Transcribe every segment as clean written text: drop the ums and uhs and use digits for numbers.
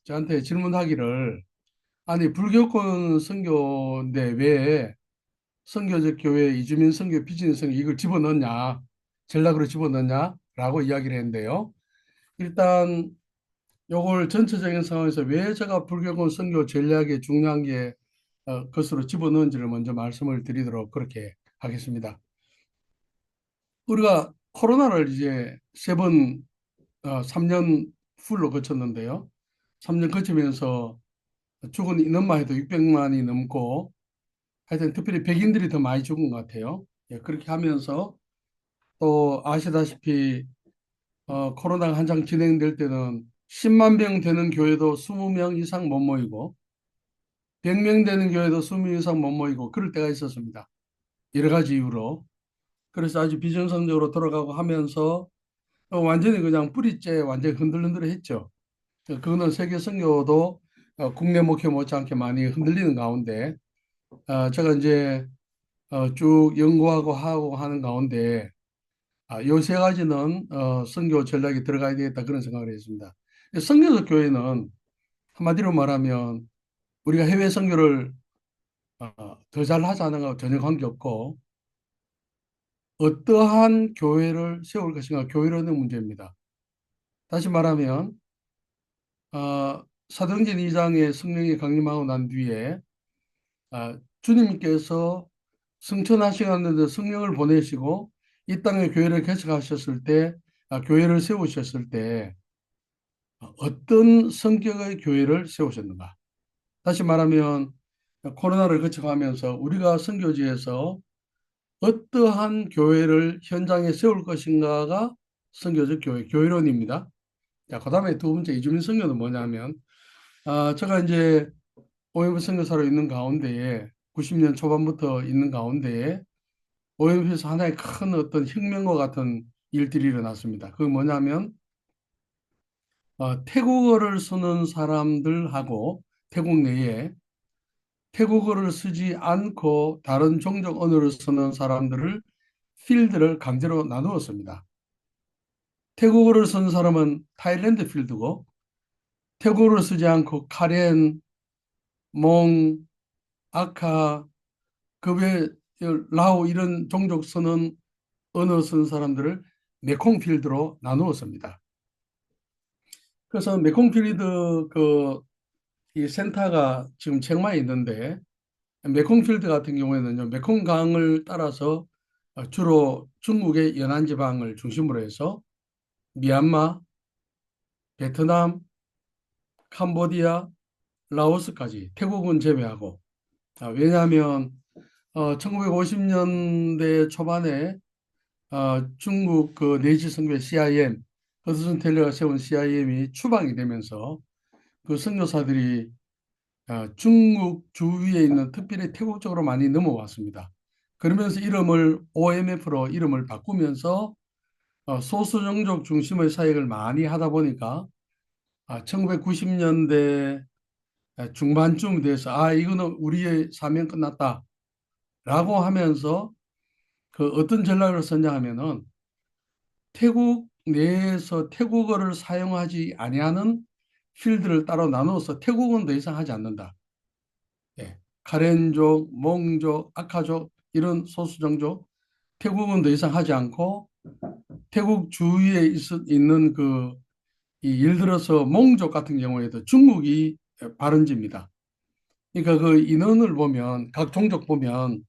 저한테 질문하기를, 아니 불교권 선교인데 왜 선교적 교회, 이주민 선교, 비즈니스 선교 이걸 집어넣냐, 전략으로 집어넣냐라고 이야기를 했는데요. 일단 요걸 전체적인 상황에서 왜 제가 불교권 선교 전략에 중요한 게 것으로 집어넣은지를 먼저 말씀을 드리도록 그렇게 하겠습니다. 우리가 코로나를 이제 세 번, 3년 풀로 거쳤는데요. 3년 거치면서 죽은 인원만 해도 600만이 넘고, 하여튼 특별히 백인들이 더 많이 죽은 것 같아요. 예, 그렇게 하면서 또 아시다시피 코로나가 한창 진행될 때는 10만 명 되는 교회도 20명 이상 못 모이고 100명 되는 교회도 20명 이상 못 모이고 그럴 때가 있었습니다. 여러 가지 이유로. 그래서 아주 비정상적으로 돌아가고 하면서 완전히 그냥 뿌리째 완전히 흔들흔들했죠. 그거는 세계 선교도 국내 목표 못지않게 많이 흔들리는 가운데 제가 이제 쭉 연구하고 하고 하는 가운데 요 세 가지는 선교 전략에 들어가야 되겠다 그런 생각을 했습니다. 선교적 교회는 한마디로 말하면 우리가 해외 선교를 더 잘하자는 것과 전혀 관계없고 어떠한 교회를 세울 것인가 교회론의 문제입니다. 다시 말하면 사도행전 2장에 성령이 강림하고 난 뒤에 주님께서 승천하시는데 성령을 보내시고 이 땅에 교회를 개척하셨을 때 교회를 세우셨을 때 어떤 성격의 교회를 세우셨는가? 다시 말하면 코로나를 거쳐가면서 우리가 선교지에서 어떠한 교회를 현장에 세울 것인가가 선교적 교회, 교회론입니다. 자, 그 다음에 두 번째 이주민 선교는 뭐냐면, 제가 이제 OMF 선교사로 있는 가운데에 90년 초반부터 있는 가운데에 OMF에서 하나의 큰 어떤 혁명과 같은 일들이 일어났습니다. 그게 뭐냐면, 태국어를 쓰는 사람들하고 태국 내에 태국어를 쓰지 않고 다른 종족 언어를 쓰는 사람들을 필드를 강제로 나누었습니다. 태국어를 쓰는 사람은 타일랜드 필드고 태국어를 쓰지 않고 카렌, 몽, 아카, 그 외 라오 이런 종족 쓰는 언어 쓰는 사람들을 메콩 필드로 나누었습니다. 그래서 메콩 필드 이 센터가 지금 치앙마이에 있는데 메콩필드 같은 경우에는요, 메콩강을 따라서 주로 중국의 연안 지방을 중심으로 해서 미얀마, 베트남, 캄보디아, 라오스까지 태국은 제외하고 왜냐하면 1950년대 초반에 중국 그 내지 선교 CIM 허드슨 테일러가 세운 CIM이 추방이 되면서 그 선교사들이 중국 주위에 있는 특별히 태국 쪽으로 많이 넘어왔습니다. 그러면서 이름을 OMF로 이름을 바꾸면서 소수 종족 중심의 사역을 많이 하다 보니까 1990년대 중반쯤 돼서 이거는 우리의 사명 끝났다라고 하면서 그 어떤 전략을 썼냐하면은 태국 내에서 태국어를 사용하지 아니하는 필드를 따로 나눠서 태국은 더 이상 하지 않는다. 예. 카렌족, 몽족, 아카족 이런 소수정족 태국은 더 이상 하지 않고 태국 주위에 있는 예를 들어서 몽족 같은 경우에도 중국이 발원지입니다. 그러니까 그 인원을 보면 각 종족 보면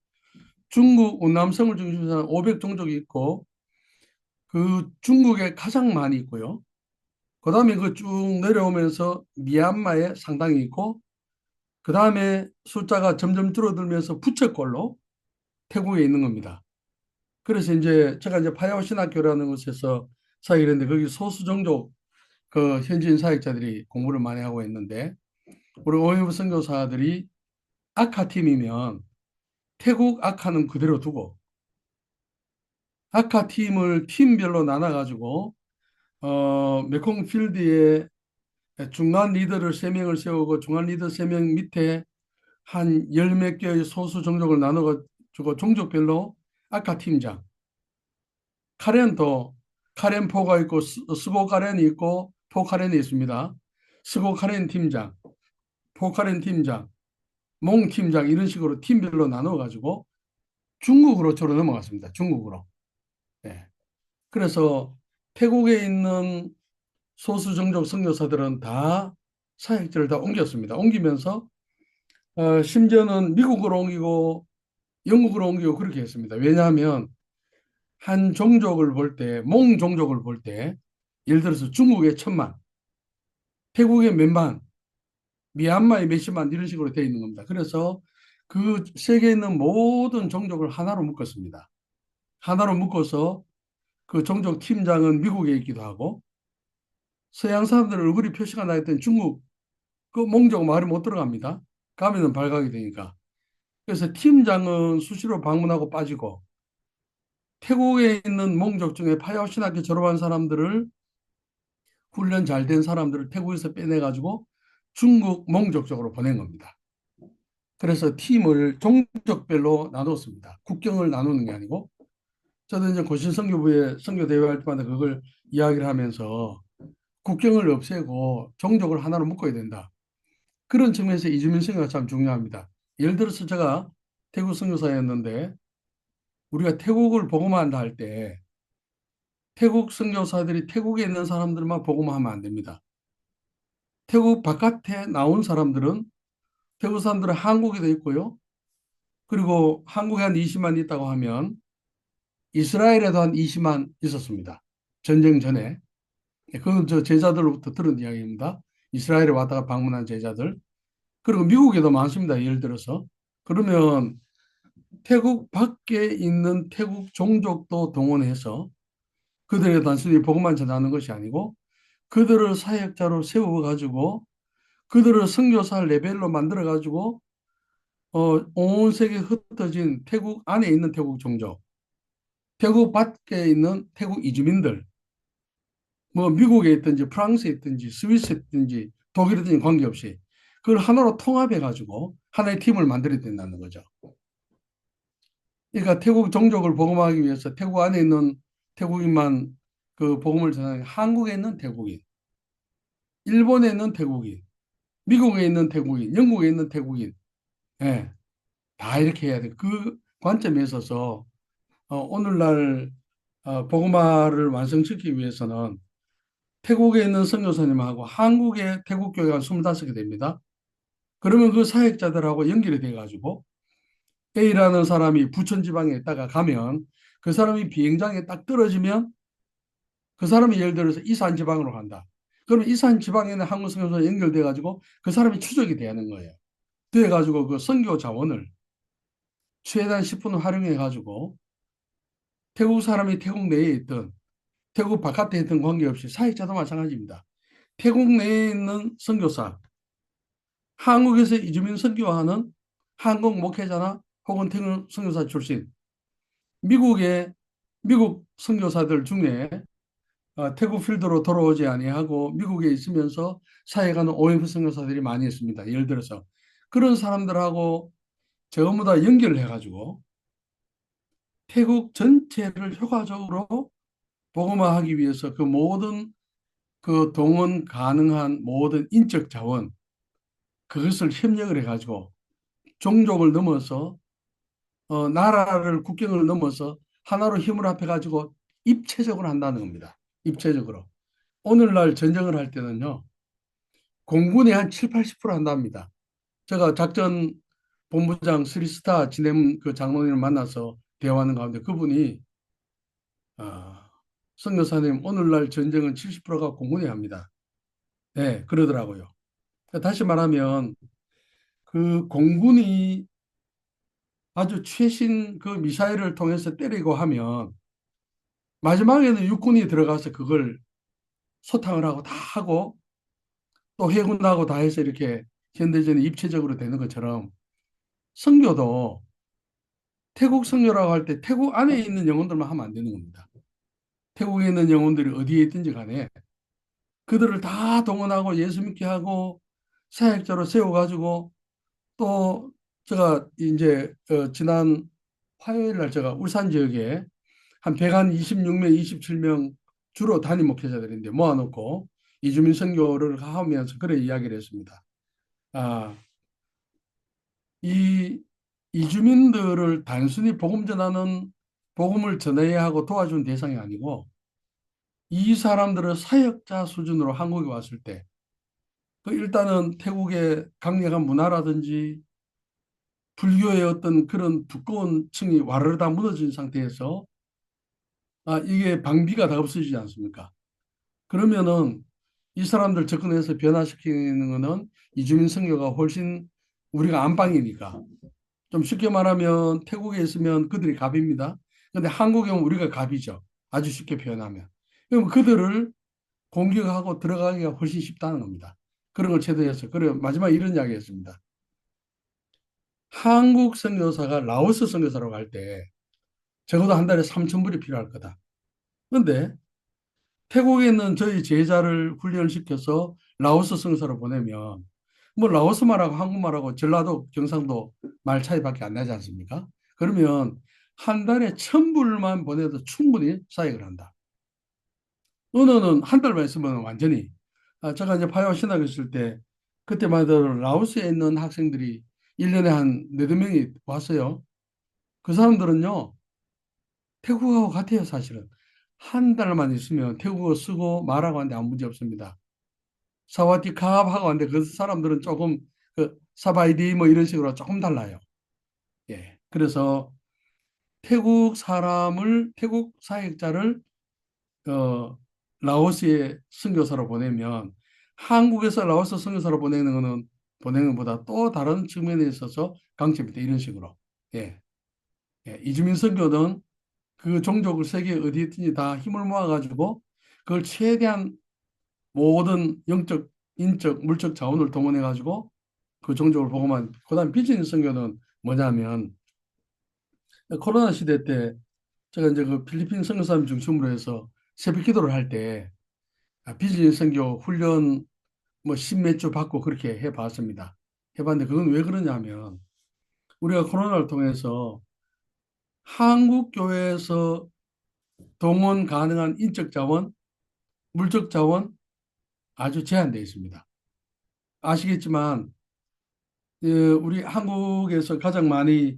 중국 운남성을 중심으로 한 500종족이 있고 그 중국에 가장 많이 있고요. 그다음에 그 쭉 내려오면서 미얀마에 상당히 있고 그다음에 숫자가 점점 줄어들면서 부채꼴로 태국에 있는 겁니다. 그래서 이제 제가 이제 파야오 신학교라는 곳에서 사역을 했는데 거기 소수 종족 그 현지인 사역자들이 공부를 많이 하고 있는데 우리 오해부 선교사들이 아카 팀이면 태국 아카는 그대로 두고 아카 팀을 팀별로 나눠가지고 메콩 필드에 중간 리더를 세명을 세우고 중간 리더 세 명 밑에 한 열 몇 개의 소수 종족을 나눠가지고 종족별로 아카 팀장 카렌도 카렌포가 있고 스고 카렌이 있고 포 카렌이 있습니다. 스고카렌 팀장, 포카렌 팀장, 몽 팀장 이런 식으로 팀별로 나눠 가지고 중국으로 주로 넘어갔습니다. 중국으로. 예. 그래서 태국에 있는 소수 종족 선교사들은 다 사역지를 다 옮겼습니다. 옮기면서 심지어는 미국으로 옮기고 영국으로 옮기고 그렇게 했습니다. 왜냐하면 한 종족을 볼 때, 몽 종족을 볼 때, 예를 들어서 중국의 1,000만, 태국의 몇만, 미얀마의 몇십만 이런 식으로 되어 있는 겁니다. 그래서 그 세계에 있는 모든 종족을 하나로 묶었습니다. 하나로 묶어서 그 종족 팀장은 미국에 있기도 하고 서양 사람들 얼굴이 표시가 나 있던 중국 그 몽족 마을에 못 들어갑니다. 가면은 발각이 되니까. 그래서 팀장은 수시로 방문하고 빠지고 태국에 있는 몽족 중에 파야오 신학교 졸업한 사람들을 훈련 잘 된 사람들을 태국에서 빼내가지고 중국 몽족 쪽으로 보낸 겁니다. 그래서 팀을 종족별로 나눴습니다. 국경을 나누는 게 아니고 저도 이제 고신선교부에 선교 대회할 때마다 그걸 이야기를 하면서 국경을 없애고 종족을 하나로 묶어야 된다. 그런 측면에서 이주민 선교가 참 중요합니다. 예를 들어서 제가 태국 선교사였는데 우리가 태국을 복음한다 할 때 태국 선교사들이 태국에 있는 사람들만 복음하면 안 됩니다. 태국 바깥에 나온 사람들은 태국 사람들은 한국에 돼 있고요. 그리고 한국에 한 20만 있다고 하면 이스라엘에도 한 20만 있었습니다. 전쟁 전에. 그건 저 제자들로부터 들은 이야기입니다. 이스라엘에 왔다가 방문한 제자들. 그리고 미국에도 많습니다. 예를 들어서. 그러면 태국 밖에 있는 태국 종족도 동원해서 그들의 단순히 복음만 전하는 것이 아니고 그들을 사역자로 세워가지고 그들을 선교사 레벨로 만들어가지고 온 세계에 흩어진 태국 안에 있는 태국 종족, 태국 밖에 있는 태국 이주민들, 뭐 미국에 있든지 프랑스에 있든지 스위스에 있든지 독일에 있든지 관계없이 그걸 하나로 통합해가지고 하나의 팀을 만들어야 된다는 거죠. 그러니까 태국 종족을 복음하기 위해서 태국 안에 있는 태국인만 그 복음을 전하는 한국에 있는 태국인, 일본에 있는 태국인, 미국에 있는 태국인, 영국에 있는 태국인, 예, 다 이렇게 해야 돼. 그 관점에 있어서 오늘날 복음화를 완성시키기 위해서는 태국에 있는 선교사님하고 한국의 태국 교회가 25개 됩니다. 그러면 그 사역자들하고 연결이 돼가지고 A라는 사람이 부천 지방에 있다가 가면 그 사람이 비행장에 딱 떨어지면 그 사람이 예를 들어서 이산 지방으로 간다. 그러면 이산 지방에 있는 한국 선교사가 연결돼가지고 그 사람이 추적이 되는 거예요. 돼가지고 그 선교 자원을 최대한 10분 활용해가지고 태국 사람이 태국 내에 있던 태국 바깥에 있던 관계없이 사역자도 마찬가지입니다. 태국 내에 있는 선교사, 한국에서 이주민 선교하는 한국 목회자나 혹은 태국 선교사 출신, 미국의 미국 선교사들 중에 태국 필드로 돌아오지 아니하고 미국에 있으면서 사역하는 OMP 선교사들이 많이 있습니다. 예를 들어서 그런 사람들하고 전부 다 연결을 해가지고 태국 전체를 효과적으로 복음화하기 위해서 그 모든 그 동원 가능한 모든 인적 자원 그것을 협력을 해가지고 종족을 넘어서 나라를 국경을 넘어서 하나로 힘을 합해가지고 입체적으로 한다는 겁니다. 입체적으로. 오늘날 전쟁을 할 때는요. 공군이 한 7, 80% 한답니다. 제가 작전 본부장 스리스타 지냄 그 장로님을 만나서 대화하는 가운데 그분이 어, 선교사님 오늘날 전쟁은 70%가 공군이 합니다. 네, 그러더라고요. 다시 말하면 그 공군이 아주 최신 그 미사일을 통해서 때리고 하면 마지막에는 육군이 들어가서 그걸 소탕을 하고 다 하고 또 해군하고 다 해서 이렇게 현대전에 입체적으로 되는 것처럼 선교도 태국 선교라고 할 때 태국 안에 있는 영혼들만 하면 안 되는 겁니다. 태국에 있는 영혼들이 어디에 있든지 간에 그들을 다 동원하고 예수 믿게 하고 사역자로 세워가지고 또 제가 이제 지난 화요일 날 제가 울산 지역에 한 126명, 27명 주로 단임 목회자들인데 모아놓고 이주민 선교를 하면서 그래 이야기를 했습니다. 아, 이 이주민들을 단순히 복음을 전해야 하고 도와준 대상이 아니고 이 사람들을 사역자 수준으로 한국에 왔을 때 그 일단은 태국의 강력한 문화라든지 불교의 어떤 그런 두꺼운 층이 와르르 다 무너진 상태에서 이게 방비가 다 없어지지 않습니까? 그러면은 이 사람들 접근해서 변화시키는 거는 이주민 선교가 훨씬 우리가 안방이니까 좀 쉽게 말하면 태국에 있으면 그들이 갑입니다. 근데 한국에 오면 우리가 갑이죠. 아주 쉽게 표현하면. 그럼 그들을 공격하고 들어가기가 훨씬 쉽다는 겁니다. 그런 걸 체도해서. 그래 마지막 이런 이야기 했습니다. 한국 선교사가 라오스 선교사로 갈 때 적어도 한 달에 3천 불이 필요할 거다. 그런데 태국에 있는 저희 제자를 훈련을 시켜서 라오스 선교사로 보내면 뭐 라오스 말하고 한국말하고 전라도 경상도 말 차이밖에 안 나지 않습니까? 그러면 한 달에 1,000불만 보내도 충분히 사역을 한다. 언어는 한 달만 있으면 완전히 제가 이제 파이어 신학교 있을 때 그때만 해도 라오스에 있는 학생들이 1년에 한 네댓 명이 왔어요. 그 사람들은요 태국어하고 같아요 사실은. 한 달만 있으면 태국어 쓰고 말하고 하는데 아무 문제 없습니다. 사와디캅 하고 하는데 그 사람들은 조금 그 사바이디 뭐 이런 식으로 조금 달라요. 예. 그래서 태국 사역자를 어, 라오스에 선교사로 보내면 한국에서 라오스 선교사로 보내는 것보다 또 다른 측면에 있어서 강점이 있다. 이런 식으로. 예. 예. 이주민 선교는 그 종족을 세계 어디에 있든지 다 힘을 모아가지고 그걸 최대한 모든 영적, 인적, 물적 자원을 동원해가지고 그 종족을 보고만, 그다음 비즈니스 선교는 뭐냐면 코로나 시대 때 제가 이제 그 필리핀 선교사님 중심으로 해서 새벽 기도를 할 때 비즈니스 선교 훈련 뭐 십몇 주 받고 그렇게 해봤습니다. 해봤는데 그건 왜 그러냐면 우리가 코로나를 통해서 한국 교회에서 동원 가능한 인적 자원, 물적 자원 아주 제한되어 있습니다. 아시겠지만 우리 한국에서 가장 많이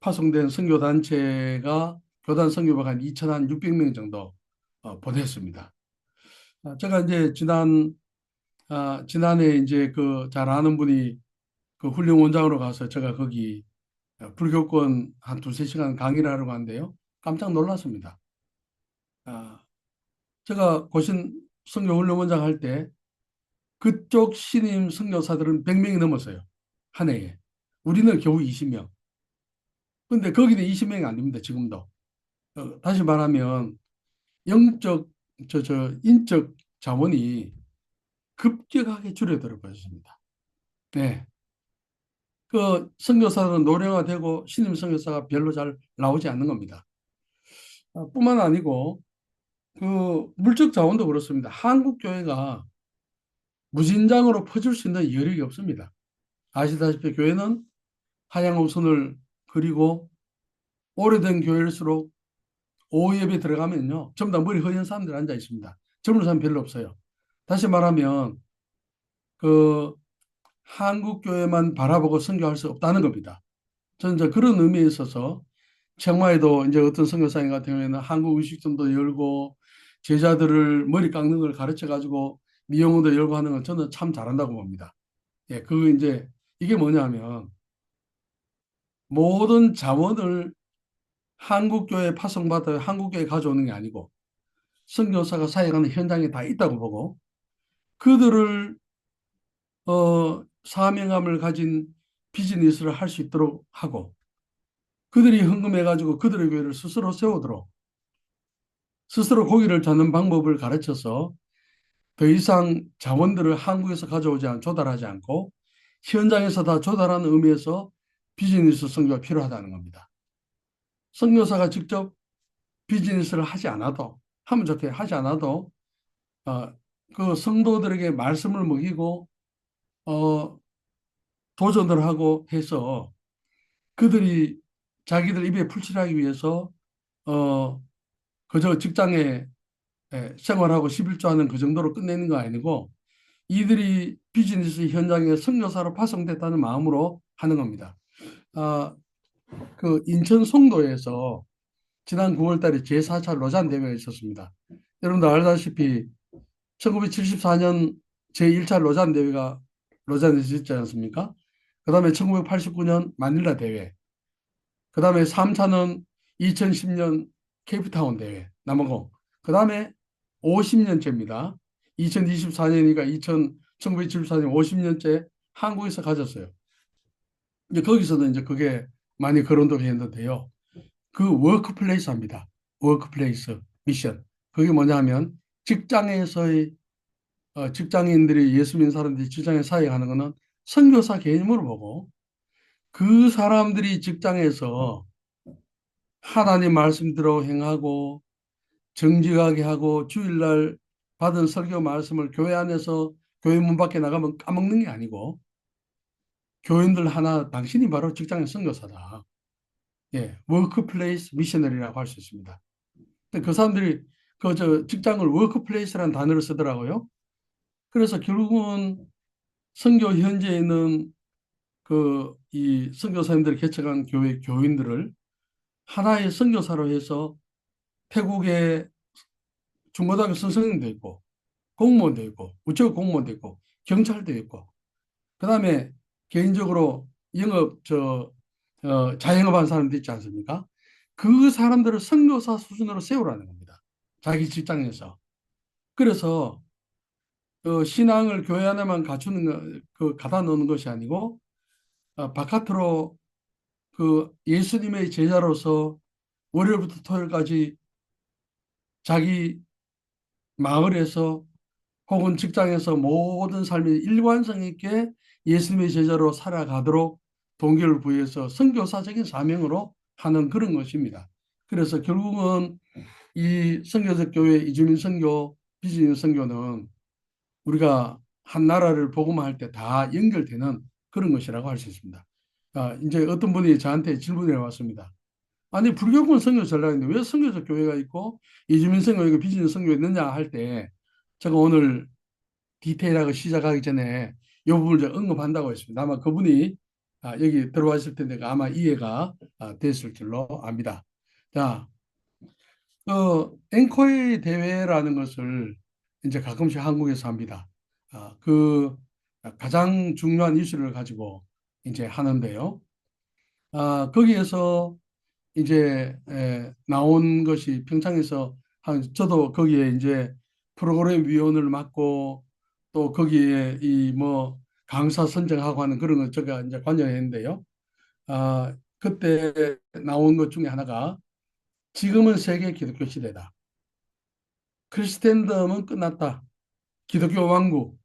파송된 선교 단체가 교단 선교박 한 2,600명 정도 보냈습니다. 제가 이제 지난해 이제 그 잘 아는 분이 그 훈련 원장으로 가서 제가 거기 불교권 한 두세 시간 강의를 하러 갔는데요. 깜짝 놀랐습니다. 아, 제가 고신 선교 훈련 원장 할 때 그쪽 신임 선교사들은 100명이 넘었어요. 한 해에. 우리는 겨우 20명. 근데 거기는 20명이 안 됩니다. 지금도. 다시 말하면 영적, 인적 자원이 급격하게 줄어들어 버렸습니다. 네. 그 선교사는 노령화되고 신임 선교사가 별로 잘 나오지 않는 겁니다. 뿐만 아니고 그 물적 자원도 그렇습니다. 한국 교회가 무진장으로 퍼줄 수 있는 여력이 없습니다. 아시다시피 교회는 한양우선을 그리고 오래된 교회일수록 오후 예배 들어가면요. 전부 다 머리 허연 사람들 앉아 있습니다. 젊은 사람 별로 없어요. 다시 말하면 그 한국 교회만 바라보고 선교할 수 없다는 겁니다. 저는 이제 그런 의미에 있어서 청마에도 이제 어떤 선교사님 같은 경우에는 한국 의식점도 열고 제자들을 머리 깎는 걸 가르쳐 가지고 미용원도 열고 하는 건 저는 참 잘한다고 봅니다. 예, 그 이제 이게 뭐냐면 모든 자원을 한국교회 파송받아 한국교회 가져오는 게 아니고 선교사가 사역하는 현장에 다 있다고 보고 그들을 사명감을 가진 비즈니스를 할 수 있도록 하고 그들이 헌금해 가지고 그들의 교회를 스스로 세우도록 스스로 고기를 잡는 방법을 가르쳐서 더 이상 자원들을 한국에서 조달하지 않고 현장에서 다 조달하는 의미에서 비즈니스 선교가 필요하다는 겁니다. 선교사가 직접 비즈니스를 하면 좋게 하지 않아도 어, 그 성도들에게 말씀을 먹이고 어, 도전을 하고 해서 그들이 자기들 입에 풀칠하기 위해서 어, 그저 직장에 생활하고 11조 하는 그 정도로 끝내는 거 아니고 이들이 비즈니스 현장에 선교사로 파송됐다는 마음으로 하는 겁니다. 아, 그 인천 송도에서 지난 9월 달에 제4차 로잔 대회가 있었습니다. 여러분들 알다시피 1974년 제1차 로잔 대회가 로잔에서 있지 않습니까? 그 다음에 1989년 마닐라 대회, 그 다음에 3차는 2010년 케이프타운 대회, 남아공. 그 다음에 50년째입니다. 2024년이니까 1974년 50년째 한국에서 가졌어요. 이제 거기서도 이제 그게 많이 거론되게 했는데요. 그 워크플레이스 합니다. 워크플레이스 미션. 그게 뭐냐 하면 직장에서의 직장인들이 예수 믿는 사람들이 직장에 사역하는 거는 선교사 개념으로 보고 그 사람들이 직장에서 하나님 말씀대로 행하고 정직하게 하고 주일날 받은 설교 말씀을 교회 안에서 교회 문 밖에 나가면 까먹는 게 아니고 교인들 하나 당신이 바로 직장의 선교사다. 예, 워크플레이스 미셔너리라고 할 수 있습니다. 근데 그 사람들이 그 저 직장을 워크플레이스라는 단어를 쓰더라고요. 그래서 결국은 선교 현지에 있는 그 이 선교사님들이 개척한 교회 교인들을 하나의 선교사로 해서 태국의 중고등학교 선생님도 있고 공무원도 있고 우체국 공무원도 있고 경찰도 있고 그다음에 개인적으로 영업 자영업하는 사람도 있지 않습니까? 그 사람들을 선교사 수준으로 세우라는 겁니다. 자기 직장에서. 그래서 신앙을 교회 안에만 갖추는 그 가다 놓는 것이 아니고 바깥으로 그 예수님의 제자로서 월요일부터 토요일까지 자기 마을에서 혹은 직장에서 모든 삶이 일관성 있게 예수님의 제자로 살아가도록 동기를 부여해서 선교사적인 사명으로 하는 그런 것입니다. 그래서 결국은 이 선교적 교회 이주민 선교, 비즈니스 선교는 우리가 한 나라를 복음화할 때 다 연결되는 그런 것이라고 할 수 있습니다. 이제 어떤 분이 저한테 질문을 해왔습니다. 아니 불교권 선교 전략인데 왜 선교적 교회가 있고 이주민 선교 있고 비즈니스 선교가 있느냐 할 때 제가 오늘 디테일하게 시작하기 전에 이 부분을 좀 언급한다고 했습니다. 아마 그분이 여기 들어와 있을 텐데 아마 이해가 됐을 줄로 압니다. 자, 앵커의 대회라는 것을 이제 가끔씩 한국에서 합니다. 그 가장 중요한 이슈를 가지고 이제 하는데요. 거기에서 이제 나온 것이 평창에서 저도 거기에 이제 프로그램 위원을 맡고 또 거기에 이 뭐 강사 선정하고 하는 그런 거 제가 이제 관여했는데요. 그때 나온 것 중에 하나가 지금은 세계 기독교 시대다. 크리스텐덤은 끝났다. 기독교 왕국.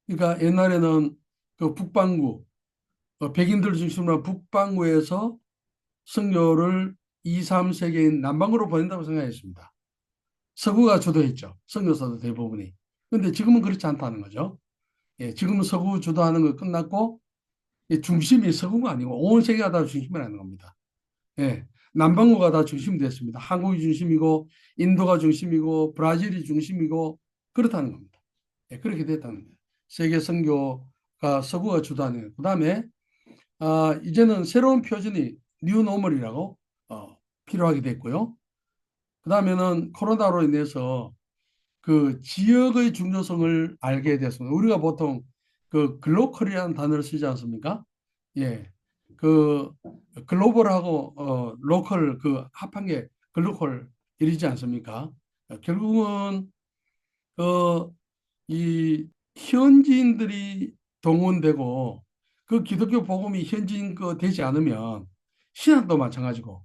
그러니까 옛날에는 그 북반구, 백인들 중심으로 한 북반구에서 선교를 2, 3세계인 남방으로 보낸다고 생각했습니다. 서구가 주도했죠. 선교사도 대부분이. 근데 지금은 그렇지 않다는 거죠. 예, 지금은 서구 주도하는 거 끝났고 중심이 서구가 아니고 온 세계가 다 중심이라는 겁니다. 예, 남반구가 다 중심이 됐습니다. 한국이 중심이고 인도가 중심이고 브라질이 중심이고 그렇다는 겁니다. 예, 그렇게 됐다는 거예요. 세계 선교가 서구가 주도하는 거예요. 그다음에 이제는 새로운 표준이 뉴 노멀이라고 필요하게 됐고요. 그다음에는 코로나로 인해서 그 지역의 중요성을 알게 됐습니다. 우리가 보통 그 글로컬이라는 단어를 쓰지 않습니까? 예. 그 글로벌하고 로컬 그 합한 게 글로컬이지 않습니까? 결국은 이 현지인들이 동원되고 그 기독교 복음이 현지인 거 되지 않으면 신학도 마찬가지고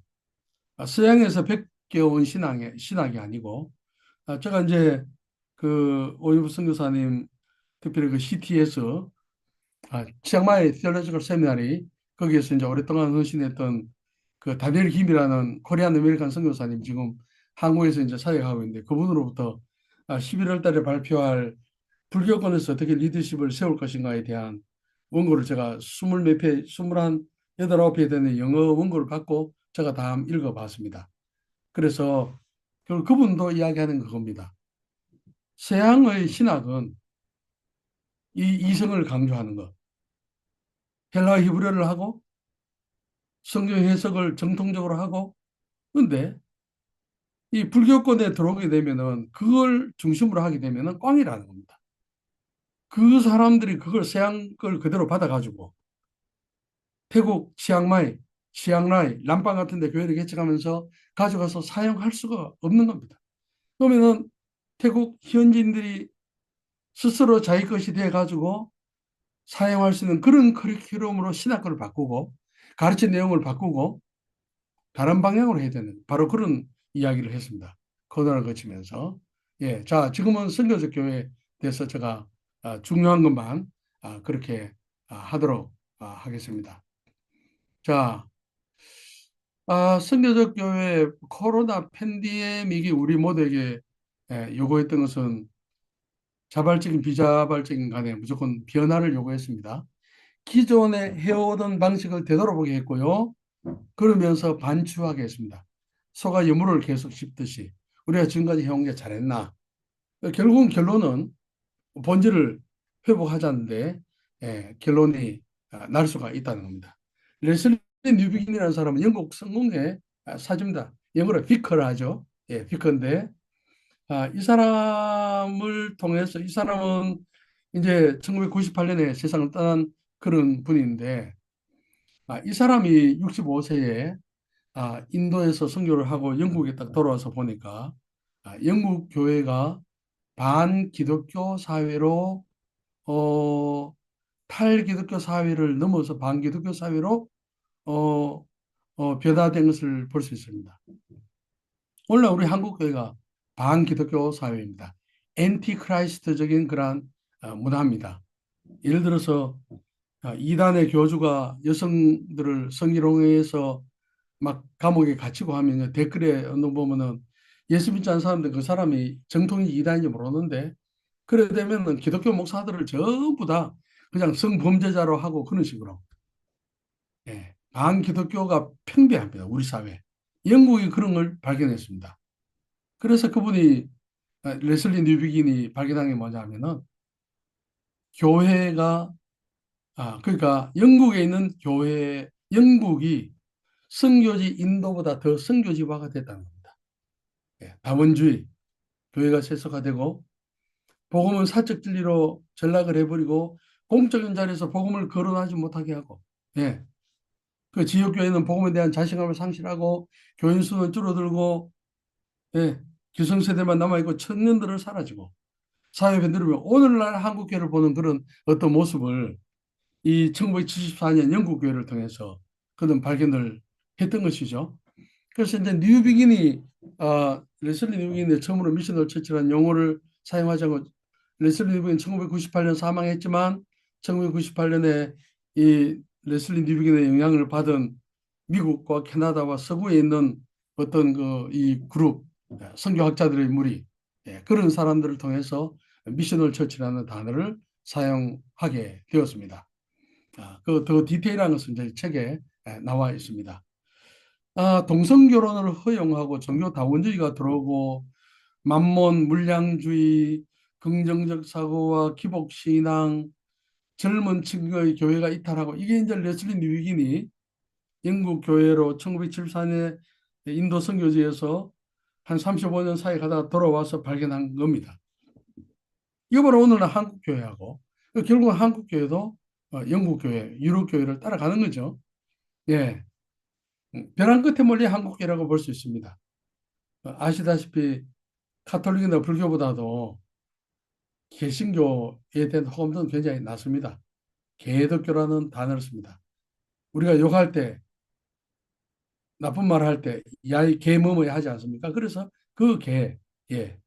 서양에서 베껴온 신학이 아니고 제가 이제 그 오일부 선교사님 특별히 그 CTS 치앙마이 theological 세미나리 거기에서 이제 오랫동안 헌신했던 그 다니엘 김이라는 코리안 아메리칸 선교사님 지금 한국에서 이제 사역하고 있는데 그분으로부터 11월 달에 발표할 불교권에서 어떻게 리더십을 세울 것인가에 대한 원고를 제가 20몇 회, 21, 8, 9회 되는 영어 원고를 받고 제가 다 읽어봤습니다. 그래서 그리고 그분도 이야기하는 그겁니다. 서양의 신학은 이 이성을 강조하는 것, 헬라 히브리어를 하고 성경 해석을 정통적으로 하고, 근데 이 불교권에 들어오게 되면은 그걸 중심으로 하게 되면은 꽝이라는 겁니다. 그 사람들이 그걸 서양 걸 그대로 받아가지고 태국 치앙마이, 치앙라이, 람빵 같은 데 교회를 개척하면서 가져가서 사용할 수가 없는 겁니다. 그러면은 태국 현지인들이 스스로 자기 것이 돼 가지고 사용할 수 있는 그런 커리큘럼으로 신학교를 바꾸고 가르친 내용을 바꾸고 다른 방향으로 해야 되는 바로 그런 이야기를 했습니다. 코너를 거치면서. 예, 자, 지금은 선교적 교회에 대해서 제가 중요한 것만 그렇게 하도록 하겠습니다. 자, 선교적 교회 코로나 팬데믹이 우리 모두에게 요구했던 것은 자발적인 비자발적인 간에 무조건 변화를 요구했습니다. 기존에 해오던 방식을 되돌아보게 했고요. 그러면서 반추하게 했습니다. 소가 여물을 계속 씹듯이 우리가 지금까지 해온 게 잘했나? 결국은 결론은 본질을 회복하자는데 결론이 날 수가 있다는 겁니다. 레슬리 뉴비긴이라는 사람은 영국 성공회 사주입니다. 영어로 비커라 하죠. 예, 비커인데 이 사람을 통해서 이 사람은 이제 1998년에 세상을 떠난 그런 분인데 이 사람이 65세에 인도에서 선교를 하고 영국에 딱 돌아와서 보니까 영국 교회가 반기독교 사회로 어, 탈기독교 사회를 넘어서 반기독교 사회로 어, 변화된 것을 볼 수 있습니다. 원래 우리 한국 교회가 반기독교 사회입니다. 엔티크라이스트적인 그런 문화입니다. 예를 들어서 이단의 교주가 여성들을 성희롱해서 막 감옥에 갇히고 하면 댓글에 어느 보면은 예수 믿지 않는 사람들 그 사람이 정통인지 이단인지 모르는데 그래 되면은 기독교 목사들을 전부 다 그냥 성범죄자로 하고 그런 식으로 반기독교가 팽배합니다. 우리 사회. 영국이 그런 걸 발견했습니다. 그래서 그분이 레슬리 뉴비긴이 발견한 게 뭐냐면은 교회가 그러니까 영국에 있는 교회 영국이 선교지 인도보다 더 선교지화가 됐다는 겁니다. 다원주의 교회가 세속화되고 복음은 사적 진리로 전락을 해버리고 공적인 자리에서 복음을 거론하지 못하게 하고 예. 그 지역교회는 복음에 대한 자신감을 상실하고 교인 수는 줄어들고 예. 기성세대만 남아있고 청년들은 사라지고 사회 변들으면 오늘날 한국교회를 보는 그런 어떤 모습을 이 1974년 영국교회를 통해서 그런 발견을 했던 것이죠. 그래서 이제 뉴비긴이 레슬리 뉴비긴이 처음으로 미셔널 처치라는 용어를 사용하자고 레슬리 뉴비긴 1998년 사망했지만 1998년에 이 레슬리 뉴비긴의 영향을 받은 미국과 캐나다와 서구에 있는 어떤 그 이 그룹 선교학자들의 무리 그런 사람들을 통해서 미셔널 처치라는 단어를 사용하게 되었습니다. 그 더 디테일한 것은 이제 책에 나와 있습니다. 동성 결혼을 허용하고 종교 다원주의가 들어오고 만몬 물량주의, 긍정적 사고와 기복 신앙, 젊은 층의 교회가 이탈하고 이게 이제 레슬리 뉴비긴이 영국 교회로 1974년에 인도 선교지에서 한 35년 사이 가다가 돌아와서 발견한 겁니다. 이거 바로 오늘날 한국 교회하고 결국 한국 교회도 영국 교회, 유럽 교회를 따라가는 거죠. 예. 벼랑 끝에 멀리 한국 교회라고 볼 수 있습니다. 아시다시피 카톨릭이나 불교보다도 개신교에 대한 호감도는 굉장히 낮습니다. 개덕교라는 단어를 씁니다. 우리가 욕할 때, 나쁜 말을 할 때, 야이 개뭐뭐 하지 않습니까? 그래서 그 개, 예.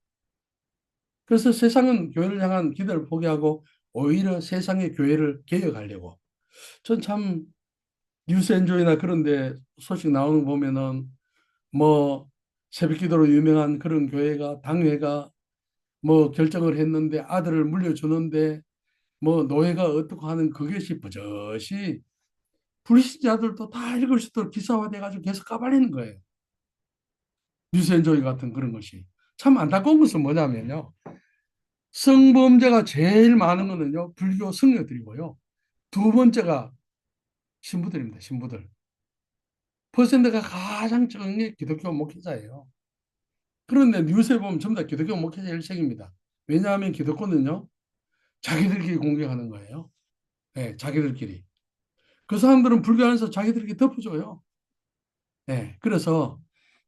그래서 세상은 교회를 향한 기대를 포기하고 오히려 세상의 교회를 개혁하려고. 전 참 뉴스엔조이나 그런 데 소식 나오는 거 보면은 뭐 새벽기도로 유명한 그런 교회가 당회가 뭐 결정을 했는데 아들을 물려주는데 뭐 노예가 어떻고 하는 그것이 버젓이 불신자들도 다 읽을 수 있도록 기사화돼 가지고 계속 까발리는 거예요. 뉴센조이 같은 그런 것이. 참 안타까운 것은 뭐냐면요. 성범죄가 제일 많은 거는요, 불교 성녀들이고요. 두 번째가 신부들입니다, 신부들. 퍼센트가 가장 적은 게 기독교 목회자예요. 그런데 뉴스에 보면 전부 다 기독교 목회자 일색입니다. 왜냐하면 기독교는요, 자기들끼리 공격하는 거예요. 네, 자기들끼리. 그 사람들은 불교 안에서 자기들끼리 덮어줘요. 네, 그래서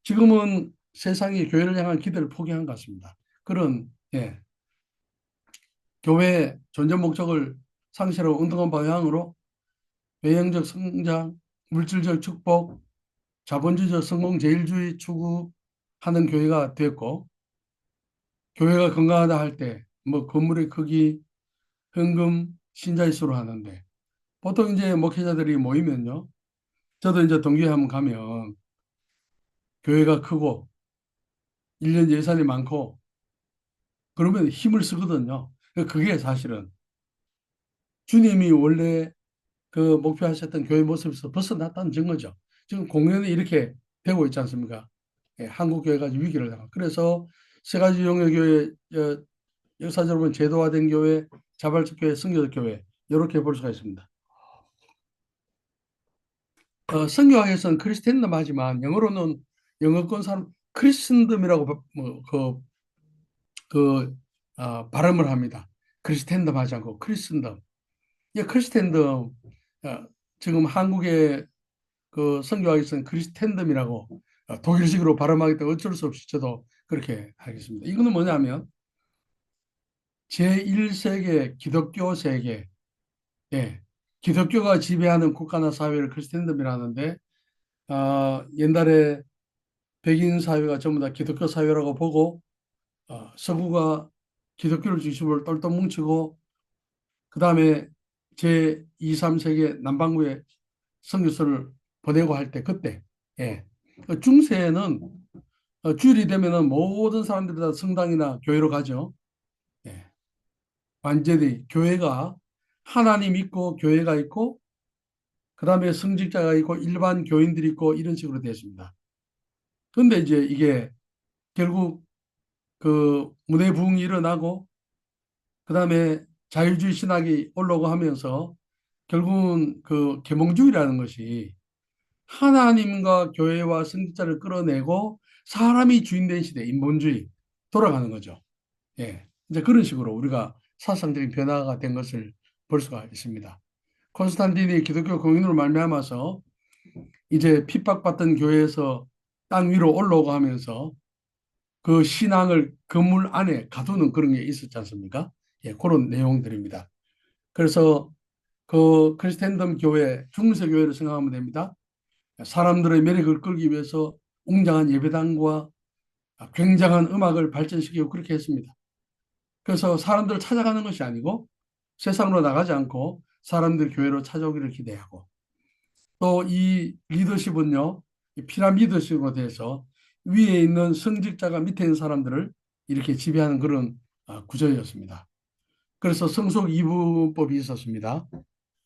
지금은 세상이 교회를 향한 기대를 포기한 것 같습니다. 그런, 예, 교회 존재 목적을 상실하고 엉뚱한 방향으로 외형적 성장, 물질적 축복, 자본주의적 성공 제일주의 추구하는 교회가 됐고, 교회가 건강하다 할 때 뭐 건물의 크기, 헌금, 신자의 수로 하는데 보통 이제 목회자들이 모이면요. 저도 이제 동교회 한번 가면 교회가 크고 1년 예산이 많고 그러면 힘을 쓰거든요. 그게 사실은 주님이 원래 그 목표하셨던 교회 모습에서 벗어났다는 증거죠. 지금 공연이 이렇게 되고 있지 않습니까? 예, 한국 교회가 위기를 당한. 그래서 세 가지 종의 교회, 역사적으로 보면 제도화된 교회, 자발적 교회, 성교적 교회 이렇게 볼 수가 있습니다. 성교학에서는 크리스텐덤 하지만 영어로는 영어권 사람 크리스텐덤이라고 발음을 합니다. 크리스텐덤 하지 않고 크리스텐덤. 이 크리스텐덤 지금 한국의 그 성교학에서는 크리스텐덤이라고 독일식으로 발음하기 때문에 어쩔 수 없이 저도 그렇게 하겠습니다. 이거는 뭐냐면 제1세계 기독교 세계, 예, 기독교가 지배하는 국가나 사회를 크리스텐덤이라 하는데 옛날에 백인 사회가 전부 다 기독교 사회라고 보고 서구가 기독교를 중심으로 똘똘 뭉치고 그다음에 제2, 3세계 남반구에 선교사를 보내고 할 때 그때 예. 중세에는 주일이 되면은 모든 사람들이 다 성당이나 교회로 가죠. 예. 완전히 교회가 하나님 있고 교회가 있고 그다음에 성직자가 있고 일반 교인들이 있고 이런 식으로 되었습니다. 그런데 이제 이게 결국 그 문해 부흥이 일어나고 그다음에 자유주의 신학이 올라오고 하면서 결국은 그 계몽주의라는 것이 하나님과 교회와 성직자를 끌어내고 사람이 주인된 시대, 인본주의 돌아가는 거죠. 예. 이제 그런 식으로 우리가 사상적인 변화가 된 것을 볼 수가 있습니다. 콘스탄틴이 기독교 공인으로 말미암아서 이제 핍박받던 교회에서 땅 위로 올라오고 하면서 그 신앙을 건물 안에 가두는 그런 게 있었지 않습니까? 예, 그런 내용들입니다. 그래서 그 크리스텐덤 교회, 중세 교회를 생각하면 됩니다. 사람들의 매력을 끌기 위해서 웅장한 예배당과 굉장한 음악을 발전시키고 그렇게 했습니다. 그래서 사람들을 찾아가는 것이 아니고 세상으로 나가지 않고 사람들 교회로 찾아오기를 기대하고 또 이 리더십은요, 이 피라미드식으로 돼서 위에 있는 성직자가 밑에 있는 사람들을 이렇게 지배하는 그런 구조였습니다. 그래서 성속 이분법이 있었습니다.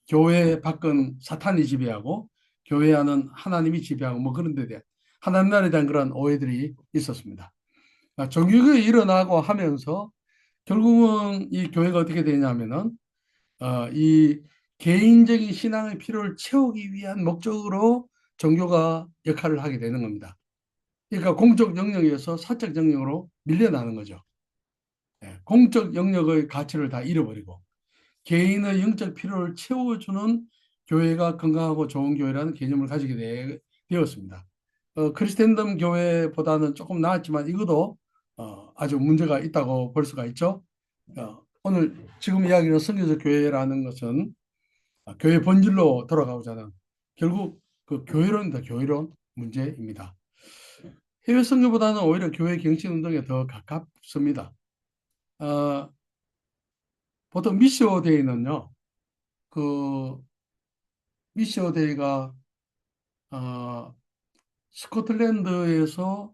교회 밖은 사탄이 지배하고 교회 안은 하나님이 지배하고 뭐 그런 데 대한 하나님 나라에 대한 그런 오해들이 있었습니다. 종교가 일어나고 하면서 결국은 이 교회가 어떻게 되냐면은 이 개인적인 신앙의 필요를 채우기 위한 목적으로 종교가 역할을 하게 되는 겁니다. 그러니까 공적 영역에서 사적 영역으로 밀려나는 거죠. 예, 공적 영역의 가치를 다 잃어버리고 개인의 영적 필요를 채워주는 교회가 건강하고 좋은 교회라는 개념을 가지게 되었습니다. 크리스텐덤 교회보다는 조금 나았지만 이것도 아주 문제가 있다고 볼 수가 있죠. 오늘 지금 이야기하는 선교적 교회라는 것은 교회 본질로 돌아가고자 는 결국 그 교회론이다, 교회론 문제입니다. 해외 선교보다는 오히려 교회 경신 운동에 더 가깝습니다. 어, 보통 미시오 데이는요, 그 미시오 데이가 어, 스코틀랜드에서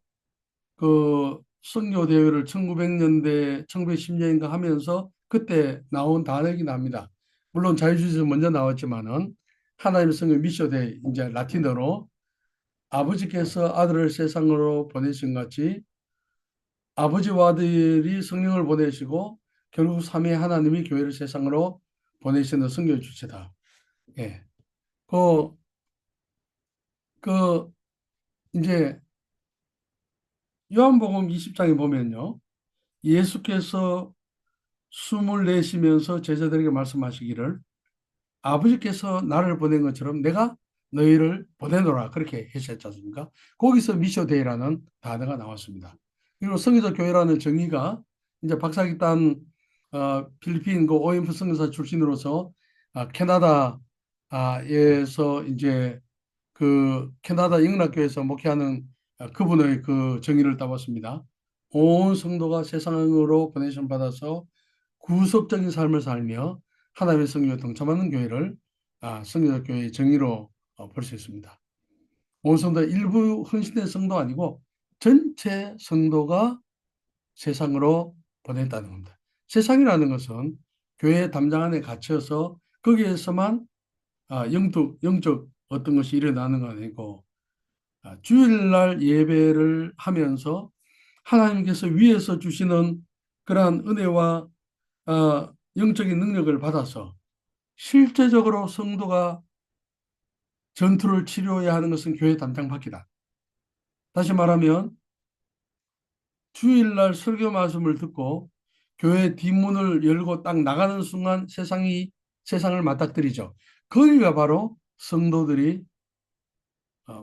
그 선교 대회를 1900년대, 1910년인가 하면서 그때 나온 단어이긴 합니다. 물론 자유주의에서 먼저 나왔지만은 하나님의 선교 미시오 데이 이제 라틴어로 아버지께서 아들을 세상으로 보내신 같이 아버지와 아들이 성령을 보내시고 결국 삼위 하나님이 교회를 세상으로 보내시는 성교의 주체다. 예. 그, 그, 이제 요한복음 20장에 보면요. 예수께서 숨을 내쉬면서 제자들에게 말씀하시기를 아버지께서 나를 보낸 것처럼 내가 너희를 보내노라 그렇게 하셨지 않습니까? 거기서 미쇼데이라는 단어가 나왔습니다. 그리고 성교적 교회라는 정의가 이제 박사기 딴 필리핀 그 OMF 선교사 출신으로서 캐나다에서 이제 그 캐나다 영락교회에서 목회하는 그분의 그 정의를 따봤습니다. 온 성도가 세상으로 보내심 받아서 구속적인 삶을 살며 하나님의 성령에 동참하는 교회를 성교적 교회의 정의로 볼 수 있습니다. 온 성도 일부 헌신된 성도 아니고 전체 성도가 세상으로 보냈다는 겁니다. 세상이라는 것은 교회 담장 안에 갇혀서 거기에서만 영적 어떤 것이 일어나는 건 아니고 주일날 예배를 하면서 하나님께서 위에서 주시는 그러한 은혜와 영적인 능력을 받아서 실제적으로 성도가 전투를 치료해야 하는 것은 교회 담장 밖이다. 다시 말하면 주일날 설교 말씀을 듣고 교회 뒷문을 열고 딱 나가는 순간 세상을 맞닥뜨리죠. 거기가 바로 성도들이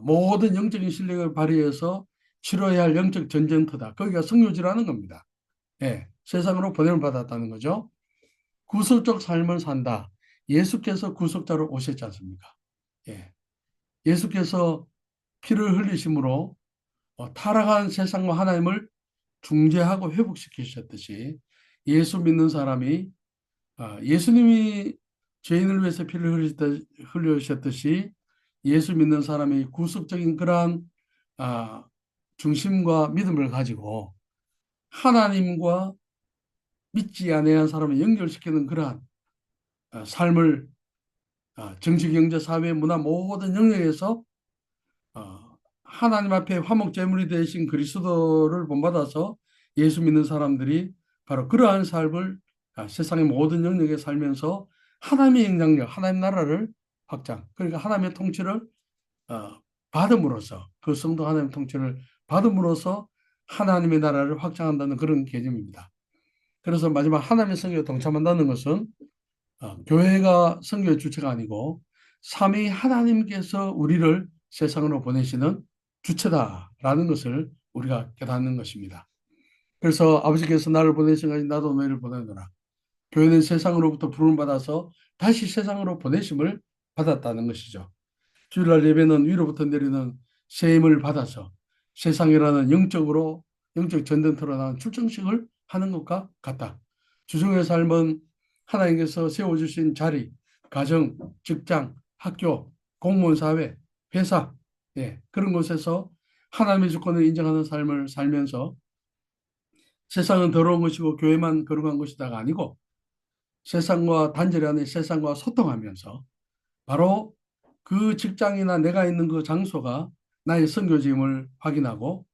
모든 영적인 실력을 발휘해서 치러야 할 영적 전쟁터다. 거기가 성교지라는 겁니다. 예, 세상으로 보냄을 받았다는 거죠. 구속적 삶을 산다. 예수께서 구속자로 오셨지 않습니까? 예, 예수께서 피를 흘리심으로 타락한 세상과 하나님을 중재하고 회복시키셨듯이 예수 믿는 사람이 예수님이 죄인을 위해서 피를 흘리셨듯이 예수 믿는 사람이 구속적인 그러한 중심과 믿음을 가지고 하나님과 믿지 아니한 사람을 연결시키는 그러한 삶을 정치, 경제, 사회, 문화 모든 영역에서 하나님 앞에 화목제물이 되신 그리스도를 본받아서 예수 믿는 사람들이 바로 그러한 삶을 세상의 모든 영역에 살면서 하나님의 영향력, 하나님 나라를 확장, 그러니까 하나님의 통치를 받음으로써 그 성도 하나님의 통치를 받음으로써 하나님의 나라를 확장한다는 그런 개념입니다. 그래서 마지막 하나님의 성교에 동참한다는 것은 교회가 성교의 주체가 아니고 삼위 하나님께서 우리를 세상으로 보내시는 주체다라는 것을 우리가 깨닫는 것입니다. 그래서 아버지께서 나를 보내신 것이 나도 너희를 보내노라. 교회는 세상으로부터 부름을 받아서 다시 세상으로 보내심을 받았다는 것이죠. 주일날 예배는 위로부터 내리는 새 힘을 받아서 세상이라는 영적 전쟁터로 나간 출정식을 하는 것과 같다. 주중의 삶은 하나님께서 세워주신 자리, 가정, 직장, 학교, 공무원 사회, 회사, 그런 곳에서 하나님의 주권을 인정하는 삶을 살면서 세상은 더러운 것이고 교회만 거룩한 것이다가 아니고 세상과 단절이 아닌 세상과 소통하면서 바로 그 직장이나 내가 있는 그 장소가 나의 선교지임을 확인하고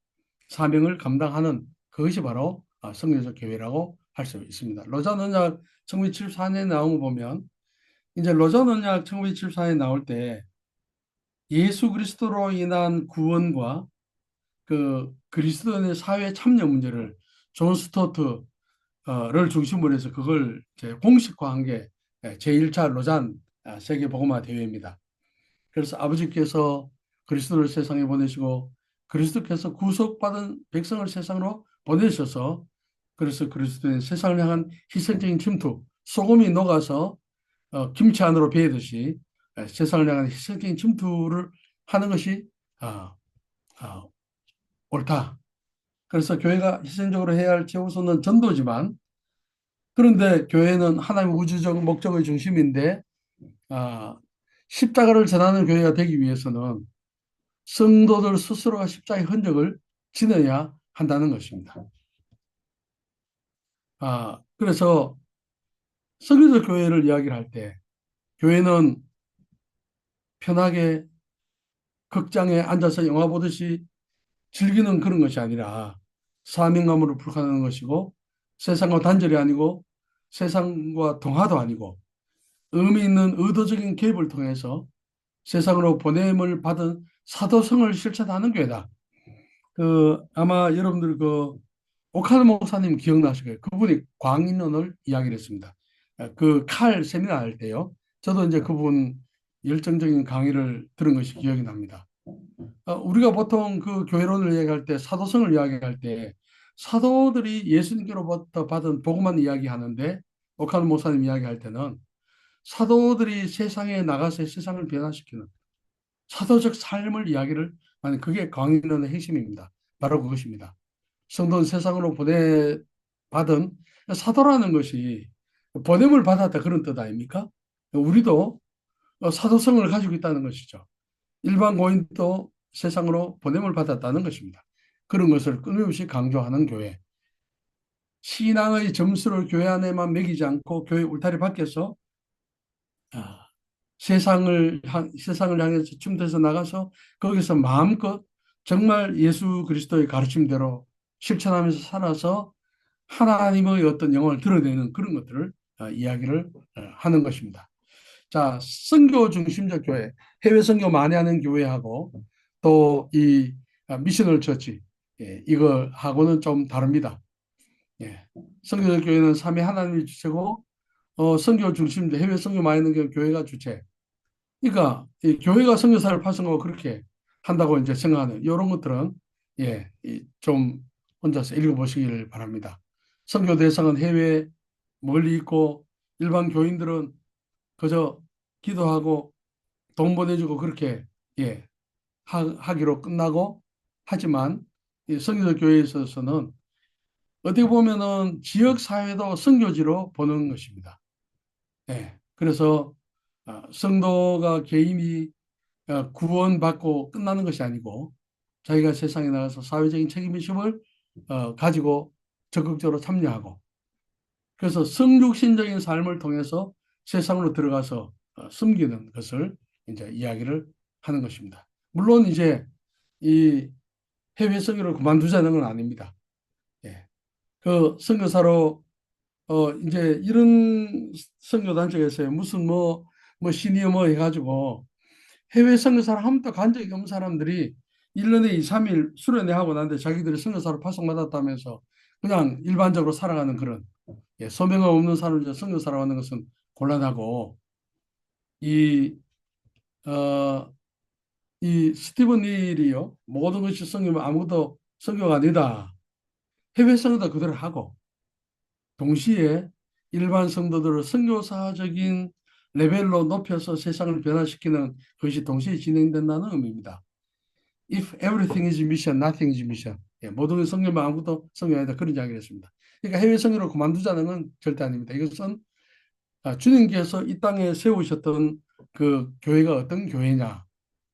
사명을 감당하는 그것이 바로 선교적 교회라고 할 수 있습니다. 로잔 언약 1974년에 나온 거 보면 이제 로잔 언약 1974년에 나올 때 예수 그리스도로 인한 구원과 그 그리스도인의 사회 참여 문제를 존 스토트를 중심으로 해서 그걸 이제 공식화한 게 제1차 로잔 세계복음화 대회입니다. 그래서 아버지께서 그리스도를 세상에 보내시고 그리스도께서 구속받은 백성을 세상으로 보내셔서 그래서 그리스도인 세상을 향한 희생적인 침투, 소금이 녹아서 김치 안으로 배듯이 세상을 향한 희생적인 침투를 하는 것이 아, 아, 옳다. 그래서 교회가 희생적으로 해야 할 최우선은 전도지만 그런데 교회는 하나님의 우주적 목적의 중심인데 아, 십자가를 전하는 교회가 되기 위해서는 성도들 스스로가 십자가의 흔적을 지녀야 한다는 것입니다. 그래서 성교적 교회를 이야기를 할 때 교회는 편하게 극장에 앉아서 영화 보듯이 즐기는 그런 것이 아니라 사명감으로 불가능한 것이고 세상과 단절이 아니고 세상과 동화도 아니고 의미 있는 의도적인 개입을 통해서 세상으로 보냄을 받은 사도성을 실천하는 교회다. 아마 여러분들 오카노 목사님 기억나실 거예요. 그분이 광인론을 이야기를 했습니다. 그 칼 세미나 할 때요. 저도 이제 그분 열정적인 강의를 들은 것이 기억이 납니다. 우리가 보통 그 교회론을 이야기할 때 사도성을 이야기할 때 사도들이 예수님께로부터 받은 복음만 이야기하는데 오카노 목사님 이야기할 때는 사도들이 세상에 나가서 세상을 변화시키는 사도적 삶을 이야기를 하는 그게 강인론의 핵심입니다. 바로 그것입니다. 성도는 세상으로 받은 사도라는 것이 보냄을 받았다 그런 뜻 아닙니까? 우리도 사도성을 가지고 있다는 것이죠. 일반 고인도 세상으로 보냄을 받았다는 것입니다. 그런 것을 끊임없이 강조하는 교회. 신앙의 점수를 교회 안에만 매기지 않고 교회 울타리 밖에서 아, 세상을 향해서 침투해서 나가서 거기서 마음껏 정말 예수 그리스도의 가르침대로 실천하면서 살아서 하나님의 어떤 영혼을 드러내는 그런 것들을 이야기를 하는 것입니다. 자, 선교 중심적 교회, 해외 선교 많이 하는 교회하고 또 이 미셔널 처치, 예, 이거하고는 좀 다릅니다. 예. 선교적 교회는 삼위 하나님이 주체고 선교 중심적 해외 선교 많이 하는 교회가 주체. 그러니까 이 교회가 선교사를 파송하고 그렇게 한다고 이제 생각하는 이런 것들은 예, 좀 혼자서 읽어보시기를 바랍니다. 선교 대상은 해외 멀리 있고 일반 교인들은 그저 기도하고 돈 보내주고 그렇게 예, 하기로 끝나고 하지만 이 선교적 교회에 있어서는 어떻게 보면은 지역 사회도 선교지로 보는 것입니다. 예, 그래서 성도가 개인이 구원받고 끝나는 것이 아니고 자기가 세상에 나가서 사회적인 책임의식을 가지고 적극적으로 참여하고 그래서 성육신적인 삶을 통해서 세상으로 들어가서 숨기는 것을 이제 이야기를 하는 것입니다. 물론 이제 이 해외 선교를 그만두자는 건 아닙니다. 예. 그 선교사로 이제 이런 선교 단체에서요 무슨 뭐 시니어 뭐 해가지고 해외 선교사를 한 번도 간 적이 없는 사람들이 1년에 2, 3일 수련회 하고 난데 자기들이 선교사로 파송받았다면서 그냥 일반적으로 살아가는 그런 예, 소명이 없는 사람을 선교사라고 하는 것은 곤란하고 이, 어, 이 스티븐 닐이요 모든 것이 선교면 아무것도 선교가 아니다. 해외 선교도 그대로 하고 동시에 일반 성도들을 선교사적인 레벨로 높여서 세상을 변화시키는 것이 동시에 진행된다는 의미입니다. If everything is mission, nothing is mission. 예, 모든 게 성경만 아무것도 성경이 아니다. 그런 이야기를 했습니다. 그러니까 해외 성교를 그만두자는 건 절대 아닙니다. 이것은 주님께서 이 땅에 세우셨던 그 교회가 어떤 교회냐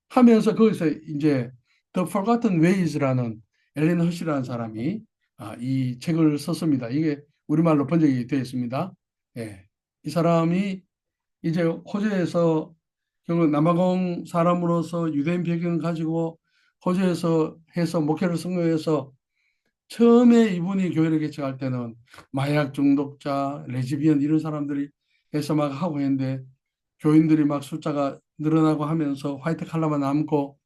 하면서 거기서 이제 The Forgotten Ways라는 엘렌 허시라는 사람이 이 책을 썼습니다. 이게 우리말로 번역이 되어 있습니다. 예, 이 사람이 이제 호주에서 결국 남아공 사람으로서 유대인 배경을 가지고 호주에서 해서 목회를 성공해서 처음에 이분이 교회를 개척할 때는 마약 중독자, 레즈비언 이런 사람들이 해서 막 하고 했는데 교인들이 막 숫자가 늘어나고 하면서 화이트 칼라만 남고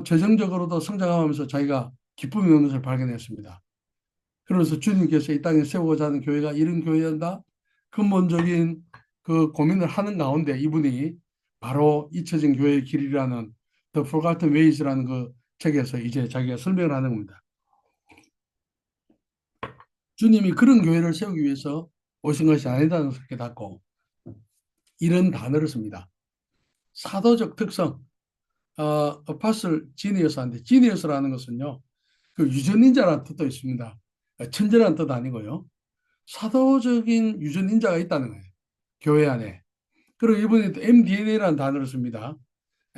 재정적으로도 성장하면서 자기가 기쁨이 없는 것을 발견했습니다. 그래서 주님께서 이 땅에 세우고자 하는 교회가 이런 교회였다. 근본적인 그 고민을 하는 가운데 이분이 바로 잊혀진 교회의 길이라는 The Forgotten Ways라는 그 책에서 이제 자기가 설명을 하는 겁니다. 주님이 그런 교회를 세우기 위해서 오신 것이 아니다는 것을 깨닫고 이런 단어를 씁니다. 사도적 특성, 어파슬 지니어스한테 지니어스라는 것은요, 그 유전인자라는 뜻도 있습니다. 천재라는 뜻 아니고요. 사도적인 유전인자가 있다는 거예요. 교회 안에. 그리고 이번에 또 MDNA라는 단어를 씁니다.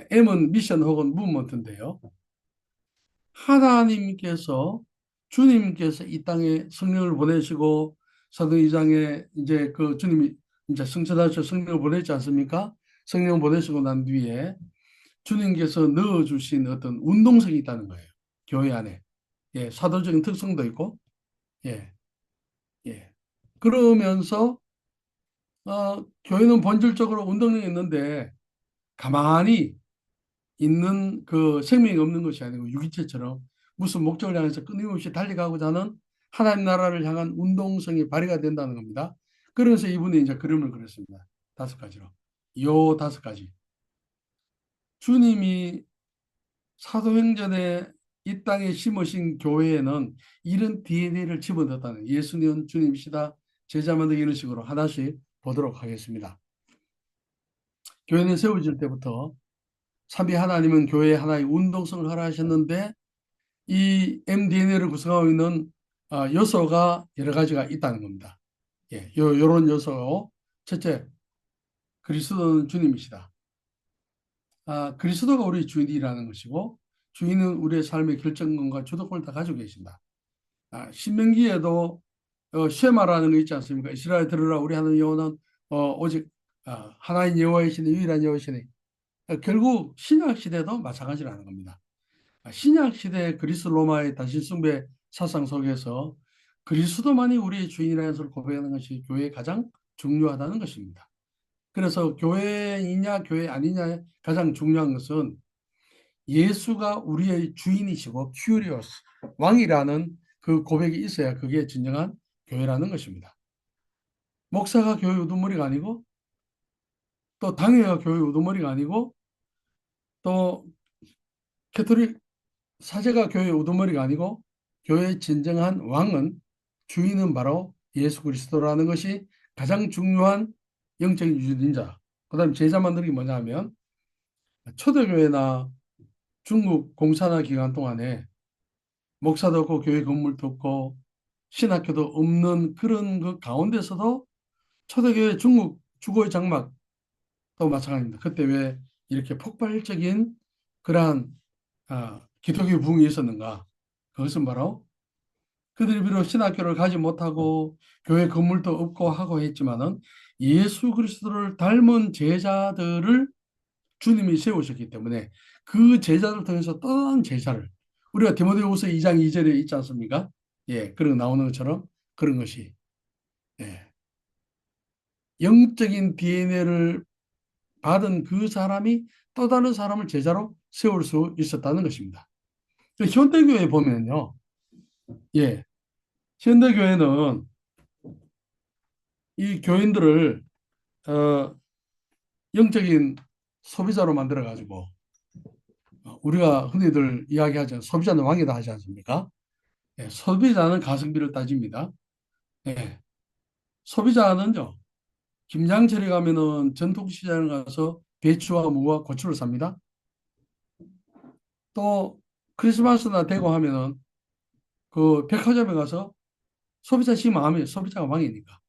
M은 미션 혹은 무브먼트인데요. 하나님께서 주님께서 이 땅에 성령을 보내시고 사도 2장에 이제 그 주님이 이제 성천하셔 성령을 보냈지 않습니까? 성령 보내시고 난 뒤에 주님께서 넣어주신 어떤 운동성이 있다는 거예요. 교회 안에. 예, 사도적인 특성도 있고, 예, 예. 그러면서, 교회는 본질적으로 운동력이 있는데, 가만히 있는 그 생명이 없는 것이 아니고 유기체처럼 무슨 목적을 향해서 끊임없이 달려가고자 하는 하나님 나라를 향한 운동성이 발휘가 된다는 겁니다. 그래서 이분이 이제 그림을 그렸습니다. 다섯 가지로. 요 다섯 가지. 주님이 사도행전에 이 땅에 심으신 교회에는 이런 DNA를 집어넣었다는 예수님은 주님이시다. 제자 만들기 이런 식으로 하나씩 보도록 하겠습니다. 교회는 세워질 때부터 삼위 하나님은 교회에 하나의 운동성을 허락하셨는데 이 mDNA를 구성하고 있는 요소가 여러 가지가 있다는 겁니다. 예, 요런 요소. 첫째, 그리스도는 주님이시다. 그리스도가 우리 주인이라는 것이고 주인은 우리의 삶의 결정권과 주도권을 다 가지고 계신다. 신명기에도 쉐마라는 거 있지 않습니까? 이스라엘 들으라 우리 하나님 여호와는 오직 하나님 여호와이시니 유일한 여호와이시니 결국 신약 시대도 마찬가지라는 겁니다. 신약 시대 그리스 로마의 다신 숭배 사상 속에서 그리스도만이 우리의 주인이라는 것을 고백하는 것이 교회에 가장 중요하다는 것입니다. 그래서 교회이냐 교회 아니냐의 가장 중요한 것은 예수가 우리의 주인이시고 큐리오스 왕이라는 그 고백이 있어야 그게 진정한 교회라는 것입니다. 목사가 교회 우두머리가 아니고 또 당회가 교회 우두머리가 아니고 또 캐토릭 사제가 교회 우두머리가 아니고 교회의 진정한 왕은 주인은 바로 예수 그리스도라는 것이 가장 중요한 영적인 유전자. 그다음 제자 만들기 뭐냐 하면 초대교회나 중국 공산화 기간 동안에 목사도 없고 교회 건물도 없고 신학교도 없는 그런 그 가운데서도 초대교회 중국 주거의 장막도 마찬가지입니다. 그때 왜 이렇게 폭발적인 그러한 기독교 부흥이 있었는가? 그것은 바로 그들이 비록 신학교를 가지 못하고 교회 건물도 없고 하고 했지만은 예수 그리스도를 닮은 제자들을 주님이 세우셨기 때문에 그 제자를 통해서 떠난 제자를 우리가 디모데후서 2장 2절에 있지 않습니까? 예, 그런 나오는 것처럼 그런 것이 예, 영적인 DNA를 받은 그 사람이 또 다른 사람을 제자로 세울 수 있었다는 것입니다. 현대교회 보면요, 예, 현대교회는 이 교인들을 어, 영적인 소비자로 만들어 가지고 우리가 흔히들 이야기하죠. 소비자는 왕이다 하지 않습니까? 예, 소비자는 가성비를 따집니다. 예, 소비자는요. 김장철에 가면은 전통시장을 가서 배추와 무와 고추를 삽니다. 또 크리스마스나 되고 하면은 그 백화점에 가서 소비자 시 마음이에요. 소비자가 왕이니까.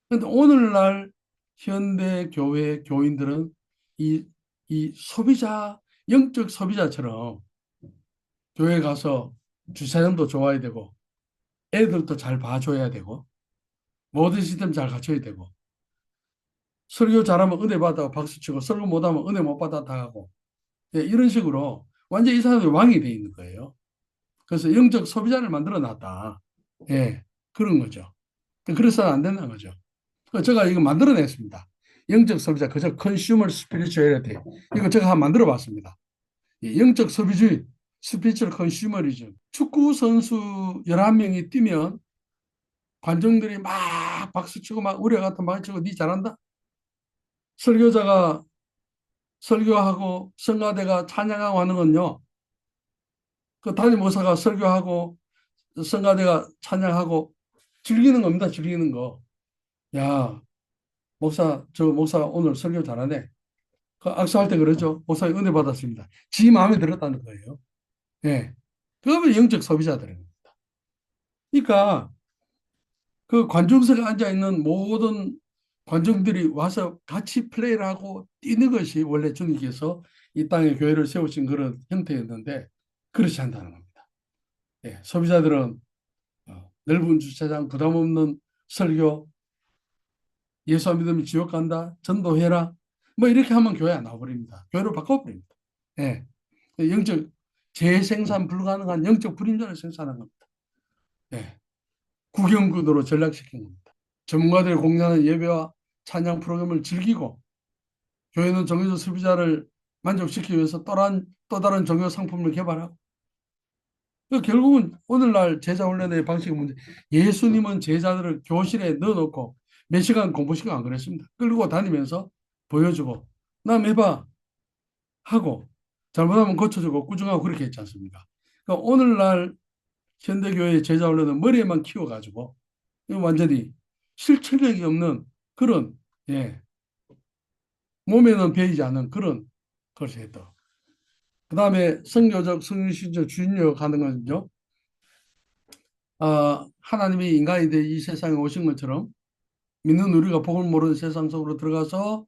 그런데 오늘날 현대 교회 교인들은 이, 이 소비자, 영적 소비자처럼 교회 가서 주차장도 좋아야 되고 애들도 잘 봐줘야 되고 모든 시스템 잘 갖춰야 되고 설교 잘하면 은혜 받아 박수 치고 설교 못하면 은혜 못 받아 당하고 예, 이런 식으로 완전 이 사람이 왕이 돼 있는 거예요. 그래서 영적 소비자를 만들어 놨다. 예, 그런 거죠. 그래서는 안 된다는 거죠. 제가 이거 만들어냈습니다. 영적 소비자, 그저 컨슈머 스피리추얼리티. 이거 제가 한번 만들어 봤습니다. 영적 소비주의, 스피리추얼 컨슈머리즘. 축구 선수 11명이 뛰면 관중들이 막 박수치고 막 우려 같은 박수치고 니 잘한다. 설교자가 설교하고 성가대가 찬양하고 하는 건요. 그 담임 목사가 설교하고 성가대가 찬양하고 즐기는 겁니다. 즐기는 거. 야, 목사, 저 목사 오늘 설교 잘하네. 그 악수할 때 그러죠. 목사님 은혜 받았습니다. 지 마음에 들었다는 거예요. 예. 그러면 영적 소비자들입니다. 그러니까 그 관중석에 앉아 있는 모든 관중들이 와서 같이 플레이를 하고 뛰는 것이 원래 주님께서 이 땅에 교회를 세우신 그런 형태였는데 그렇지 않다는 겁니다. 예. 소비자들은 넓은 주차장, 부담 없는 설교, 예수 안 믿으면 지옥 간다, 전도해라. 뭐 이렇게 하면 교회 안 나와버립니다. 교회를 바꿔버립니다. 예. 영적 재생산 불가능한 영적 불임자를 생산한 겁니다. 예. 국영구도로 전락시킨 겁니다. 전문가들이 공유하는 예배와 찬양 프로그램을 즐기고 교회는 정해진 소비자를 만족시키기 위해서 또 다른 종교 상품을 개발하고 결국은 오늘날 제자 훈련의 방식의 문제. 예수님은 제자들을 교실에 넣어놓고 몇 시간 공부 시간 안 그랬습니다. 끌고 다니면서 보여주고 남 해봐 하고 잘못하면 고쳐주고 꾸준하고 그렇게 했지 않습니까? 그러니까 오늘날 현대교회의 제자 훈련은 머리에만 키워가지고 이거 완전히 실천력이 없는 그런 예 몸에는 배이지 않는 그런 것을 했다. 그 다음에 성교적, 성신적, 주인력 하는 건요. 하나님이 인간이 돼 이 세상에 오신 것처럼 믿는 우리가 복을 모르는 세상 속으로 들어가서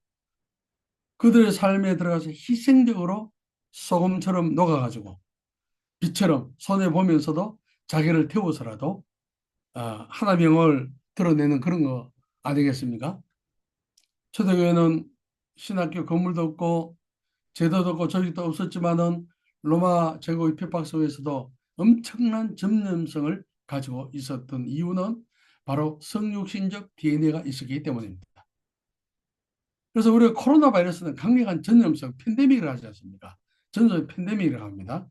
그들의 삶에 들어가서 희생적으로 소금처럼 녹아가지고 빛처럼 손해 보면서도 자기를 태워서라도 하나님의 영을 드러내는 그런 거 아니겠습니까? 초대교회는 신학교 건물도 없고 제도도 없고 조직도 없었지만은 로마 제국의 핍박 속에서도 엄청난 전념성을 가지고 있었던 이유는 바로 성육신적 DNA가 있었기 때문입니다. 그래서 우리가 코로나 바이러스는 강력한 전염성 팬데믹을 하지 않습니까? 전염 팬데믹이라고 합니다.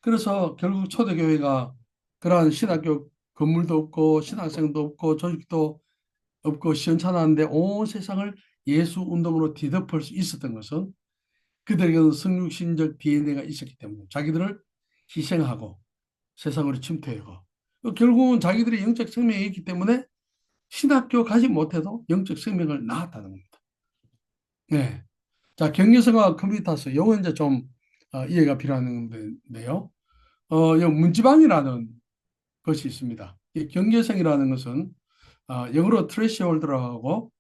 그래서 결국 초대교회가 그러한 신학교 건물도 없고 신학생도 없고 조직도 없고 시원찮았는데 온 세상을 예수 운동으로 뒤덮을 수 있었던 것은 그들에게는 성육신적 DNA가 있었기 때문에 자기들을 희생하고 세상으로 침투하고 결국은 자기들이 영적 생명이 있기 때문에 신학교 가지 못해도 영적 생명을 낳았다는 겁니다. 네. 자, 경계선과 컴퓨터스 요거 이제 좀 이해가 필요한 건데요. 요 문지방이라는 것이 있습니다. 이 경계선이라는 것은 영어로 트레시홀드라고 하고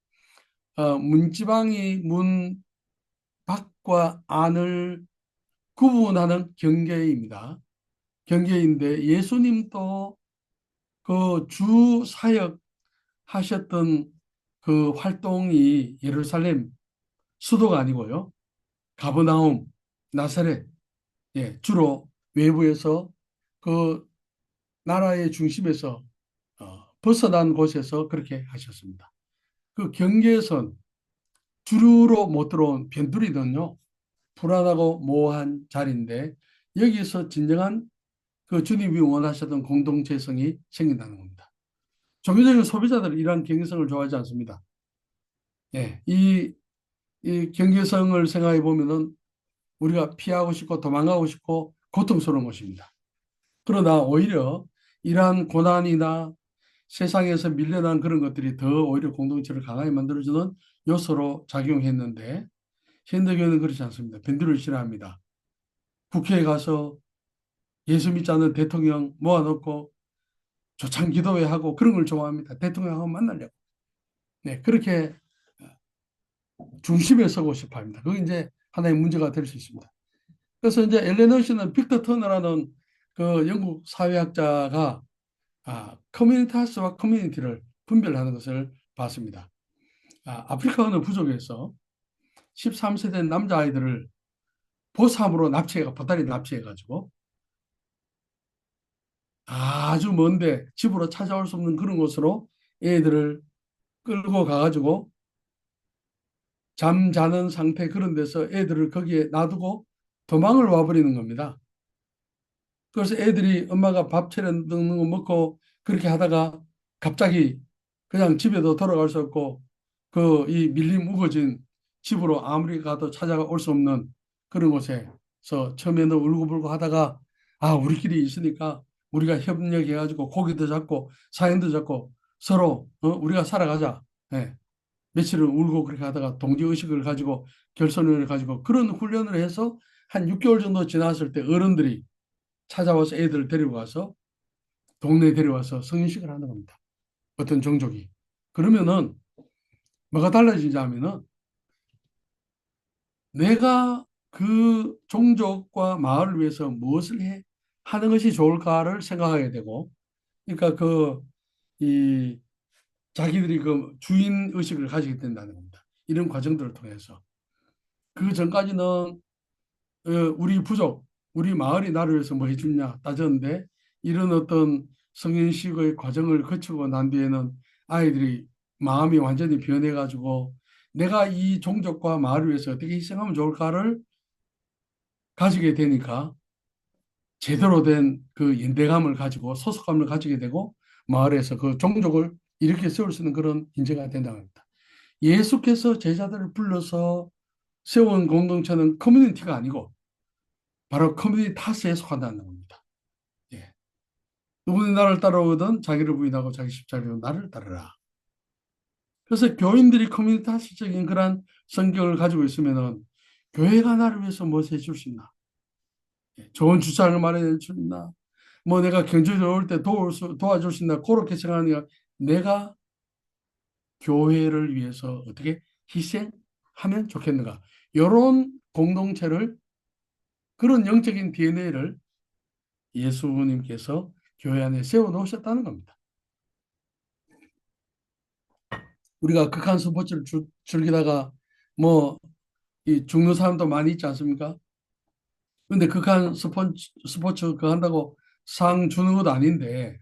문지방이 문 밖과 안을 구분하는 경계입니다. 경계인데 예수님도 그 주 사역 하셨던 그 활동이 예루살렘 수도가 아니고요. 가버나움, 나사렛, 예, 주로 외부에서 그 나라의 중심에서 벗어난 곳에서 그렇게 하셨습니다. 그 경계선 주류로 못 들어온 변두리는요. 불안하고 모호한 자리인데 여기서 진정한 그 주님이 원하셨던 공동체성이 생긴다는 겁니다. 종교적인 소비자들은 이러한 경계성을 좋아하지 않습니다. 예, 이 경계성을 생각해 보면은 우리가 피하고 싶고 도망가고 싶고 고통스러운 것입니다. 그러나 오히려 이러한 고난이나 세상에서 밀려난 그런 것들이 더 오히려 공동체를 강하게 만들어주는 요소로 작용했는데 현대교회는 그렇지 않습니다. 변두리를 싫어합니다. 국회에 가서 예수 믿지 않는 대통령 모아놓고 조창 기도회 하고 그런 걸 좋아합니다. 대통령하고 만나려고. 네, 그렇게 중심에 서고 싶어 합니다. 그게 이제 하나의 문제가 될 수 있습니다. 그래서 이제 엘렌 허시는 빅터 터너라는 그 영국 사회학자가 커뮤니타스와 커뮤니티를 분별하는 것을 봤습니다. 아프리카 어느 부족에서 13세 된 남자아이들을 보삼으로 보따리 납치해가지고 아주 먼데 집으로 찾아올 수 없는 그런 곳으로 애들을 끌고 가가지고 잠자는 상태 그런 데서 애들을 거기에 놔두고 도망을 와버리는 겁니다. 그래서 애들이 엄마가 밥 차려 넣는 거 먹고 그렇게 하다가 갑자기 그냥 집에도 돌아갈 수 없고 그 이 밀림 우거진 집으로 아무리 가도 찾아올 수 없는 그런 곳에서 처음에는 울고불고 하다가 우리끼리 있으니까 우리가 협력해가지고 고기도 잡고 사연도 잡고 서로 우리가 살아가자. 예. 며칠을 울고 그렇게 하다가 동지의식을 가지고 결선을 가지고 그런 훈련을 해서 한 6개월 정도 지났을 때 어른들이 찾아와서 애들을 데리고 가서 동네에 데려와서 성인식을 하는 겁니다. 어떤 종족이. 그러면은 뭐가 달라지지 하면은 내가 그 종족과 마을을 위해서 무엇을 하는 것이 좋을까를 생각하게 되고 그러니까 이 자기들이 그 주인 의식을 가지게 된다는 겁니다. 이런 과정들을 통해서 그 전까지는 우리 부족, 우리 마을이 나를 위해서 뭐 해주냐 따졌는데 이런 어떤 성인식의 과정을 거치고 난 뒤에는 아이들이 마음이 완전히 변해가지고 내가 이 종족과 마을을 위해서 어떻게 희생하면 좋을까를 가지게 되니까 제대로 된 그 연대감을 가지고 소속감을 가지게 되고 마을에서 그 종족을 이렇게 세울 수 있는 그런 인재가 된다고 합니다. 예수께서 제자들을 불러서 세운 공동체는 커뮤니티가 아니고 바로 커뮤니티 타스에 속한다는 겁니다. 예. 누구는 나를 따라오든 자기를 부인하고 자기 십자가로 나를 따르라. 그래서 교인들이 커뮤니티 타스적인 그런 성격을 가지고 있으면은 교회가 나를 위해서 무엇 해줄 수 있나? 예. 좋은 주차를 마련해 줄 수 있나? 뭐 내가 경제적으로 어려울 때 도와줄 수 있나? 그렇게 생각하니까 내가 교회를 위해서 어떻게 희생하면 좋겠는가? 이런 공동체를 그런 영적인 DNA를 예수님께서 교회 안에 세워 놓으셨다는 겁니다. 우리가 극한 스포츠를 즐기다가 뭐 이 죽는 사람도 많이 있지 않습니까? 근데 극한 스포츠 그거 한다고 상 주는 것도 아닌데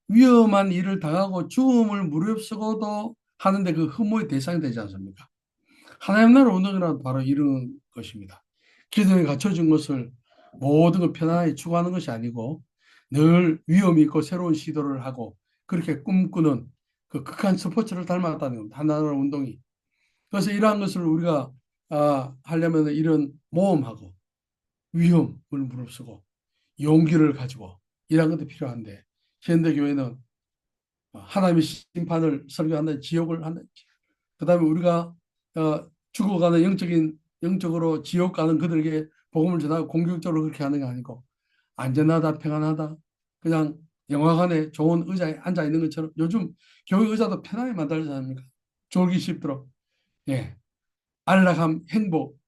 위험한 일을 당하고 죽음을 무릅쓰고도 하는데 그 흠모의 대상이 되지 않습니까? 하나님 나라 운동이란 바로 이런 것입니다. 기도에 갖춰진 것을 모든 걸 편안하게 추구하는 것이 아니고 늘 위험이 있고 새로운 시도를 하고 그렇게 꿈꾸는 그 극한 스포츠를 닮았다는 겁니다. 하나나라 운동이. 그래서 이러한 것을 우리가 하려면 이런 모험하고 위험을 무릅쓰고 용기를 가지고 이런 것도 필요한데 현대 교회는 하나님의 심판을 설교한다, 지옥을 한다. 그다음에 우리가 죽어가는 영적으로 지옥 가는 그들에게 복음을 전하고 공격적으로 그렇게 하는 게 아니고 안전하다, 평안하다. 그냥 영화관에 좋은 의자에 앉아 있는 것처럼 요즘 교회 의자도 편하게 만들지 않습니까? 졸기 쉽도록. 예. 안락함, 행복,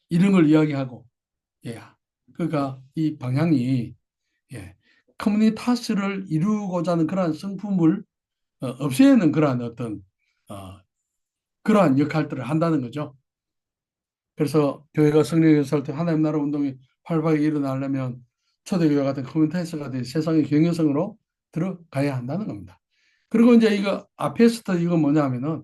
이런 걸 이야기하고. 예. 그러니까 이 방향이 예. 커뮤니타스를 이루고자 하는 그러한 성품을 없애는 그러한 어떤 어, 그러한 역할들을 한다는 거죠. 그래서 교회가 성령의 살 때 하나님 나라 운동이 활발하게 일어나려면 초대교회 같은 커뮤니타이스가 된 세상의 경영성으로 들어가야 한다는 겁니다. 그리고 이제 이거 아페스터 이거 뭐냐 하면은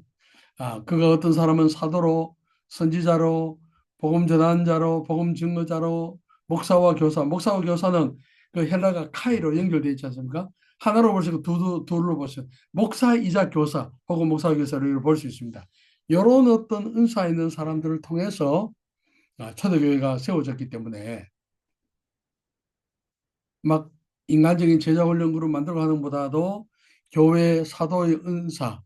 그가 어떤 사람은 사도로 선지자로 복음 전환자로 복음 증거자로 목사와 교사는 그 헬라가 카이로 연결되어 있지 않습니까? 하나로 보시고 둘로 보시면 목사이자 교사 혹은 목사와 교사를 볼 수 있습니다. 이런 어떤 은사 있는 사람들을 통해서 초대교회가 세워졌기 때문에 막 인간적인 제자훈련 그룹 만들어 가는 것보다도 교회 사도의 은사,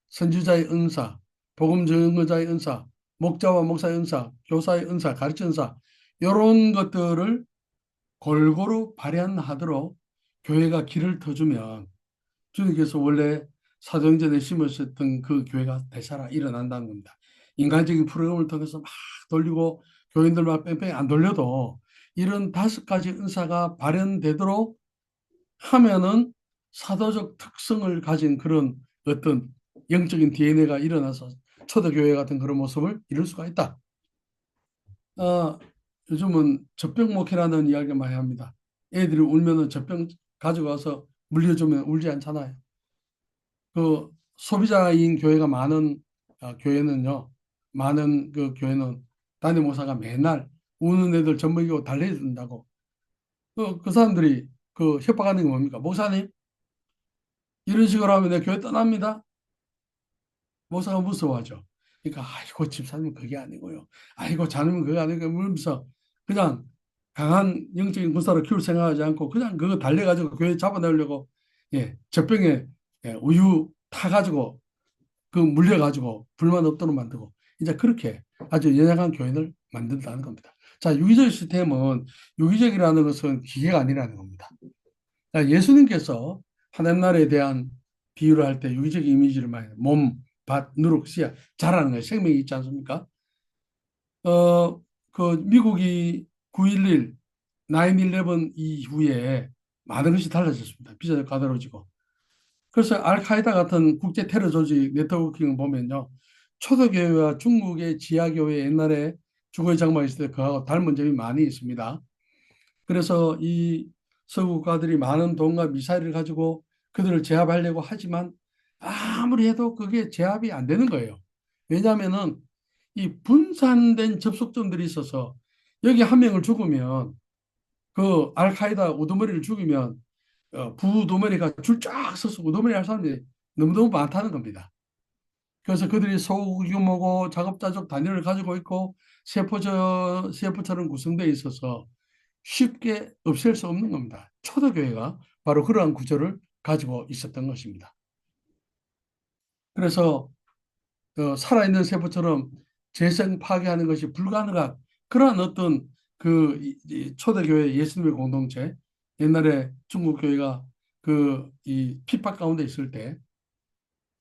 선지자의 은사, 복음 전거자의 은사, 목자와 목사의 은사, 교사의 은사, 가르치 은사 이런 것들을 골고루 발현하도록 교회가 길을 터주면 주님께서 원래 사도행전에 심으셨던 그 교회가 되살아 일어난다는 겁니다. 인간적인 프로그램을 통해서 막 돌리고 교인들 막 뺑뺑이 안 돌려도 이런 5가지 은사가 발현되도록 하면은 사도적 특성을 가진 그런 어떤 영적인 DNA가 일어나서 초대교회 같은 그런 모습을 이룰 수가 있다. 어, 요즘은 젖병 목회라는 이야기 많이 합니다. 애들이 울면은 젖병 가져가서 물려주면 울지 않잖아요. 그 소비자인 교회가 많은 교회는요, 많은 그 교회는 담임 목사가 맨날 우는 애들 젖먹이고 달래야 된다고. 그 사람들이 그 협박하는 게 뭡니까? 목사님, 이런 식으로 하면 내 교회 떠납니다. 목사가 무서워하죠. 그러니까 아이고 집사님 그게 아니고요. 아이고 자님은 그게 아니고 이러면서 그냥 강한 영적인 군사로 키울 생각하지 않고 그냥 그거 달래가지고 교회 잡아내려고 젖병에 우유 타가지고 그 물려가지고 불만 없도록 만들고 이제 그렇게 아주 연약한 교인을 만든다는 겁니다. 자, 유기적 시스템은 유기적이라는 것은 기계가 아니라는 겁니다. 자, 예수님께서 하나님 나라에 대한 비유를 할 때 유기적 이미지를 많이 몸, 밭, 누룩, 씨앗 자라는 거예요. 생명이 있지 않습니까? 그 미국이 9.11, 9/11 이후에 많은 것이 달라졌습니다. 비자가 가다로지고. 그래서 알카에다 같은 국제 테러 조직 네트워킹을 보면요. 초대교회와 중국의 지하교회 옛날에 주거의 장막이 있을 때 그하고 닮은 점이 많이 있습니다. 그래서 이 서구 국가들이 많은 돈과 미사일을 가지고 그들을 제압하려고 하지만 아무리 해도 그게 제압이 안 되는 거예요. 왜냐하면은 이 분산된 접속점들이 있어서 여기 한 명을 죽으면 그 알카이다 우두머리를 죽이면 부두머리가 줄 쫙 서서 우두머리 할 사람이 너무너무 많다는 겁니다. 그래서 그들이 소규모고 자급자족 단위를 가지고 있고 세포처럼 구성되어 있어서 쉽게 없앨 수 없는 겁니다. 초대교회가 바로 그러한 구조를 가지고 있었던 것입니다. 그래서 살아있는 세포처럼 재생 파괴하는 것이 불가능한 그러한 어떤 이 초대교회 예수님의 공동체, 옛날에 중국 교회가 이 핍박 가운데 있을 때,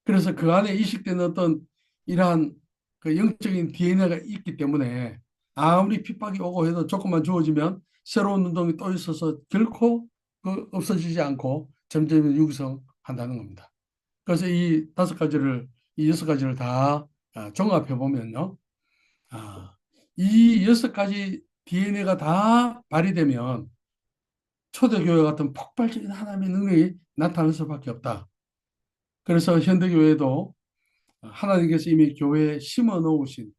그래서 그 안에 이식되는 어떤 이러한 그 영적인 DNA가 있기 때문에 아무리 핍박이 오고 해도 조금만 주어지면 새로운 운동이 또 있어서 결코 없어지지 않고 점점 육성한다는 겁니다. 그래서 이 여섯 가지를 다 종합해 보면요. 이 여섯 가지 DNA가 다 발휘되면 초대교회 같은 폭발적인 하나님의 능력이 나타날 수밖에 없다. 그래서 현대교회도 하나님께서 이미 교회에 심어 놓으신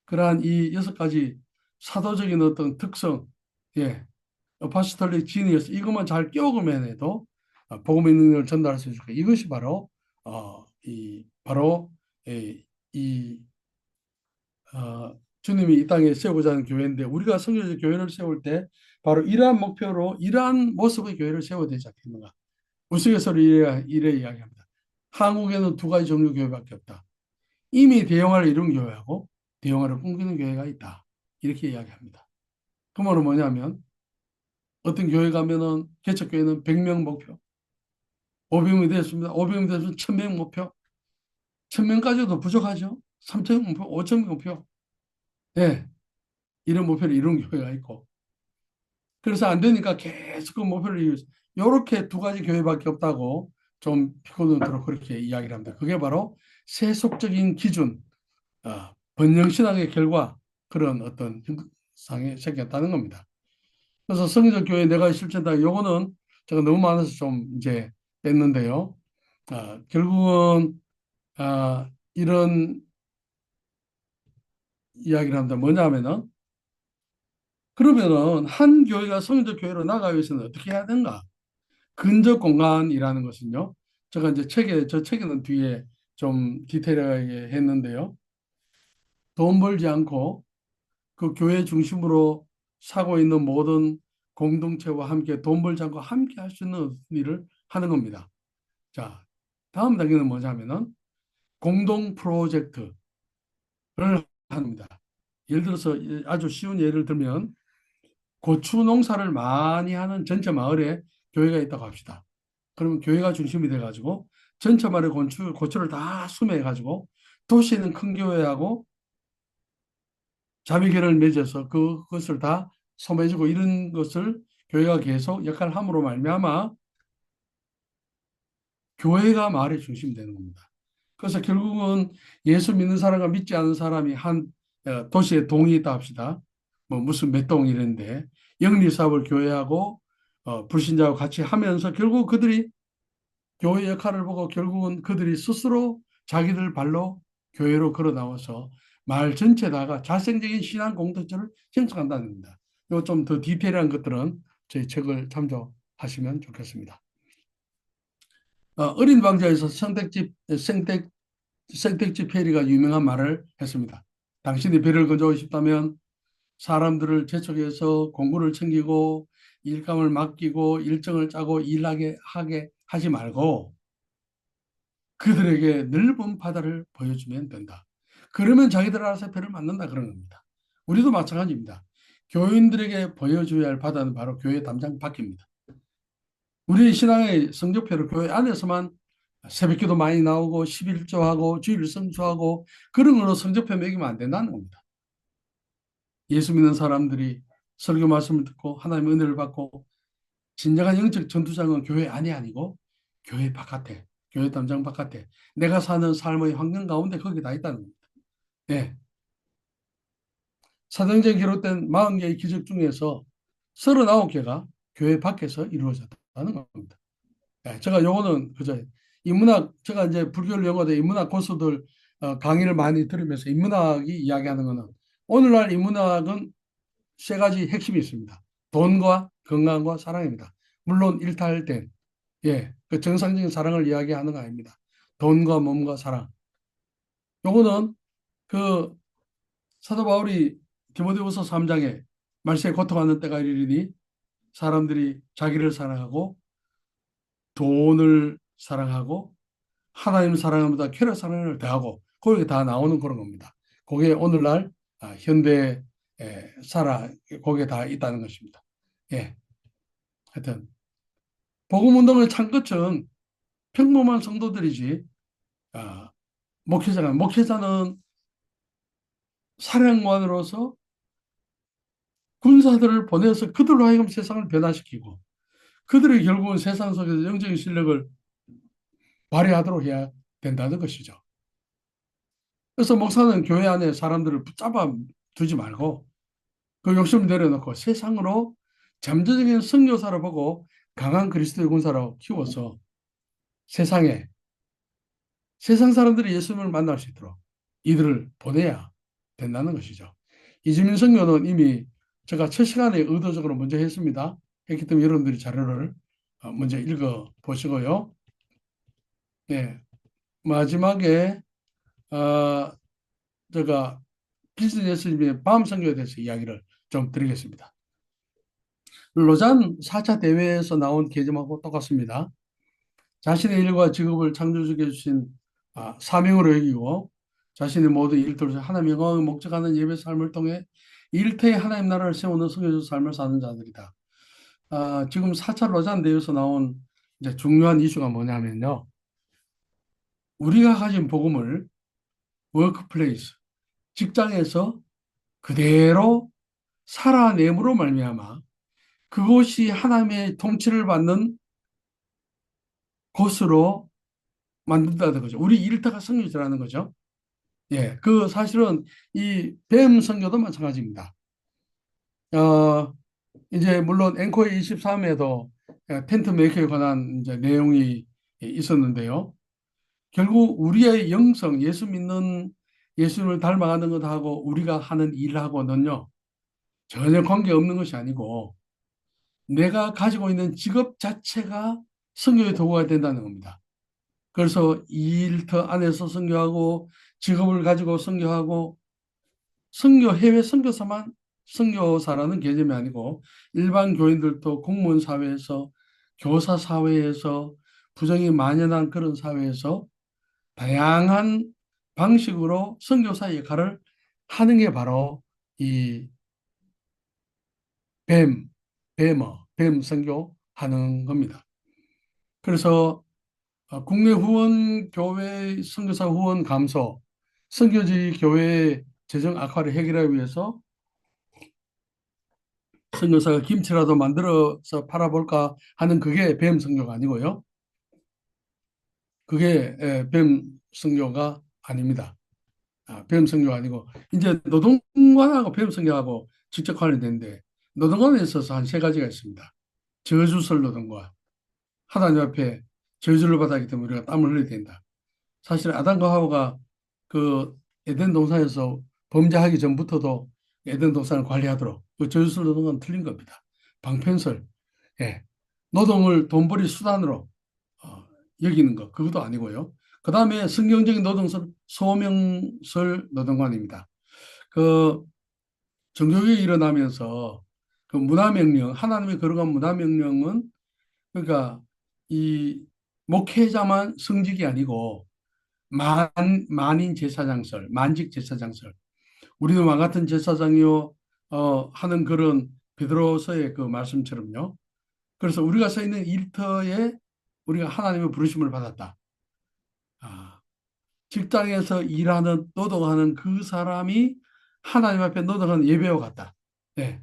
그러한 이 여섯 가지 사도적인 어떤 특성, 예, 어파스톨릭 지니어스 이것만 잘 끼워보면 해도 복음의 능력을 전달할 수 있을 거예요. 이것이 바로 바로 이 주님이 이 땅에 세우고자 하는 교회인데 우리가 성교적 교회를 세울 때 바로 이러한 목표로 이러한 모습의 교회를 세워야 되지 않겠는가. 우스갯소리로 이래 이야기합니다. 한국에는 두 가지 종류 교회밖에 없다. 이미 대형화를 이룬 교회하고 대형화를 꿈꾸는 교회가 있다. 이렇게 이야기합니다. 그 말은 뭐냐면 어떤 교회 가면은 개척교회는 100명 목표, 500명이 됐습니다. 500명 됐으면 1000명 목표, 1000명까지도 부족하죠. 3000명 목표, 5000명 목표. 네, 이런 목표를 이룬 교회가 있고 그래서 안 되니까 계속 그 목표를 이루서 이렇게 두 가지 교회밖에 없다고 좀 피고들도록 그렇게 이야기를 합니다. 그게 바로 세속적인 기준, 번영신학의 결과 그런 어떤 형상이 생겼다는 겁니다. 그래서 성리적 교회 내가 실천다 요거는 제가 너무 많아서 좀 이제 뺐는데요. 결국은 이런 이야기를 합니다. 뭐냐 하면은 그러면은 한 교회가 성리적 교회로 나가기 위해서는 어떻게 해야 되는가? 근접 공간이라는 것은요. 제가 이제 저 책에는 뒤에 좀 디테일하게 했는데요. 돈 벌지 않고 그 교회 중심으로 사고 있는 모든 공동체와 함께 돈 벌지 않고 함께 할 수 있는 일을 하는 겁니다. 자, 다음 단계는 뭐냐면은 공동 프로젝트를 합니다. 예를 들어서 아주 쉬운 예를 들면 고추 농사를 많이 하는 전체 마을에 교회가 있다고 합시다. 그러면 교회가 중심이 돼가지고 전체 마을의 고추를 다 수매해가지고 도시에는 큰 교회하고 자매결을 맺어서 그것을 다 소매해주고 이런 것을 교회가 계속 역할을 함으로 말미암아 교회가 마을의 중심이 되는 겁니다. 그래서 결국은 예수 믿는 사람과 믿지 않는 사람이 한 도시에 동이 있다 합시다. 뭐 무슨 몇 동 이런데 영리사업을 교회하고 불신자와 같이 하면서 결국 그들이 교회 역할을 보고 결국은 그들이 스스로 자기들 발로 교회로 걸어 나와서 마을 전체다가 자생적인 신앙 공동체를 형성한다는 겁니다. 요 좀 더 디테일한 것들은 저희 책을 참조하시면 좋겠습니다. 어린 왕자에서 생택지 페리가 유명한 말을 했습니다. 당신이 배를 건져오고 싶다면 사람들을 재촉해서 공부를 챙기고 일감을 맡기고 일정을 짜고 하게 하지 말고 그들에게 넓은 바다를 보여주면 된다. 그러면 자기들 알아서 배를 만든다 그런 겁니다. 우리도 마찬가지입니다. 교인들에게 보여줘야 할 바다는 바로 교회 담장 밖입니다. 우리 신앙의 성적표를 교회 안에서만 새벽기도 많이 나오고 11조하고 주일 성수하고 그런 걸로 성적표 매기면 안 된다는 겁니다. 예수 믿는 사람들이 설교 말씀을 듣고 하나님의 은혜를 받고 진정한 영적 전투장은 교회 안이 아니고 교회 바깥에, 교회 담장 바깥에 내가 사는 삶의 환경 가운데 거기 다 있다는 겁니다. 네. 사도행전에 기록된 40개의 기적 중에서 39개가 교회 밖에서 이루어졌다는 겁니다. 예, 제가 요거는 그저 인문학, 제가 이제 불교를 연구하다 인문학 고수들 강의를 많이 들으면서 인문학이 이야기하는 거는, 오늘날 인문학은 세 가지 핵심이 있습니다. 돈과 건강과 사랑입니다. 물론 일탈된, 예, 그 정상적인 사랑을 이야기하는 거 아닙니다. 돈과 몸과 사랑. 요거는 그 사도 바울이 디모데후서 3장에 말세에 고통하는 때가 이르리니 사람들이 자기를 사랑하고 돈을 사랑하고 하나님 사랑보다 쾌락 사랑을 더하고, 거기에 다 나오는 그런 겁니다. 그게 오늘날 현대 사랑, 거기에 다 있다는 것입니다. 예, 하여튼 복음 운동의 창끝은 평범한 성도들이지, 아, 목회자는 사령관으로서 군사들을 보내서 그들로 하여금 세상을 변화시키고, 그들이 결국은 세상 속에서 영적인 실력을 발휘하도록 해야 된다는 것이죠. 그래서 목사는 교회 안에 사람들을 붙잡아 두지 말고 그 욕심을 내려놓고 세상으로 잠재적인 선교사를 보고 강한 그리스도의 군사로 키워서 세상에, 세상 사람들이 예수님을 만날 수 있도록 이들을 보내야 된다는 것이죠. 이주민 선교는 이미 제가 첫 시간에 의도적으로 먼저 했습니다. 했기 때문에 여러분들이 자료를 먼저 읽어 보시고요. 네, 마지막에 어, 제가 비즈니스님의 밤 선교에 대해서 이야기를 좀 드리겠습니다. 로잔 4차 대회에서 나온 개념하고 똑같습니다. 자신의 일과 직업을 창조주게 주신 사명으로 여기고, 자신의 모든 일들을 하나님의 영광을 목적하는 예배 삶을 통해 일터에 하나님 나라를 세우는 성교적 삶을 사는 자들이다. 지금 4차 로잔 대회에서 나온 이제 중요한 이슈가 뭐냐면요. 우리가 가진 복음을 워크플레이스, 직장에서 그대로 살아내므로 말미암아 그곳이 하나님의 통치를 받는 곳으로 만든다는 거죠. 우리 일터가 성교제라는 거죠. 예, 그 사실은 이 뱀 선교도 마찬가지입니다. 어, 이제 물론 앵커의 23에도 텐트 메이커에 관한 이제 내용이 있었는데요. 결국 우리의 영성, 예수 믿는, 예수님을 닮아가는 것하고 우리가 하는 일하고는요, 전혀 관계없는 것이 아니고 내가 가지고 있는 직업 자체가 선교의 도구가 된다는 겁니다. 그래서 이 일터 안에서 선교하고 직업을 가지고 선교하고, 선교 해외 선교사만 선교사라는 개념이 아니고 일반 교인들도 공무원 사회에서, 교사 사회에서, 부정이 만연한 그런 사회에서 다양한 방식으로 선교사 역할을 하는 게 바로 이 뱀, 뱀 선교하는 겁니다. 그래서 국내 후원 교회 선교사 후원 감소, 선교지 교회 재정 악화를 해결하기 위해서 선교사가 김치라도 만들어서 팔아볼까 하는, 그게 뱀 선교가 아니고요. 그게 뱀 선교가 아닙니다. 뱀 선교가 아니고 이제 노동관하고 뱀 선교하고 직접 관련되는데, 노동관에 있어서 한 세 가지가 있습니다. 저주설 노동관, 하나님 앞에 저주를 받았기 때문에 우리가 땀을 흘려야 된다. 사실 아담과 하와가 그 에덴 동산에서 범죄하기 전부터도 에덴 동산을 관리하도록 그 저주설 노동은 틀린 겁니다. 방편설, 예, 노동을 돈벌이 수단으로 어, 여기는 것, 그것도 아니고요. 그 다음에 성경적인 노동설, 소명설 노동관입니다. 그 정교육이 일어나면서 그 문화명령, 하나님이 거룩한 문화명령은, 그러니까 이 목회자만 성직이 아니고 만인 제사장설, 만직 제사장설, 우리는 왕 같은 제사장이요 하는 그런 베드로서의 그 말씀처럼요. 그래서 우리가 서 있는 일터에 우리가 하나님의 부르심을 받았다. 아, 직장에서 일하는, 노동하는 그 사람이 하나님 앞에 노동하는 예배와 같다. 네.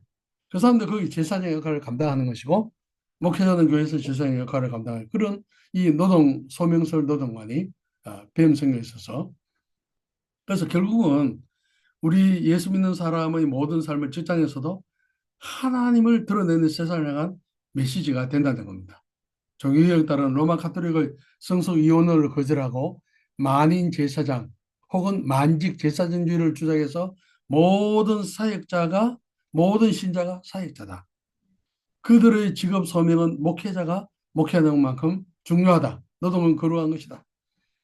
그 사람들 거기 제사장 역할을 감당하는 것이고, 목회자는 교회에서 제사장 역할을 감당하는 그런 이 노동, 소명설 노동관이 뱀성에 있어서, 그래서 결국은 우리 예수 믿는 사람의 모든 삶을 직장에서도 하나님을 드러내는 세상을 향한 메시지가 된다는 겁니다. 종교개혁에 따른 로마 카톨릭의 성속 이혼을 거절하고 만인 제사장 혹은 만직 제사장주의를 주장해서 모든 사역자가 모든 신자가 사역자다. 그들의 직업 소명은 목회자가 목회하는 만큼 중요하다. 노동은 거룩한 것이다.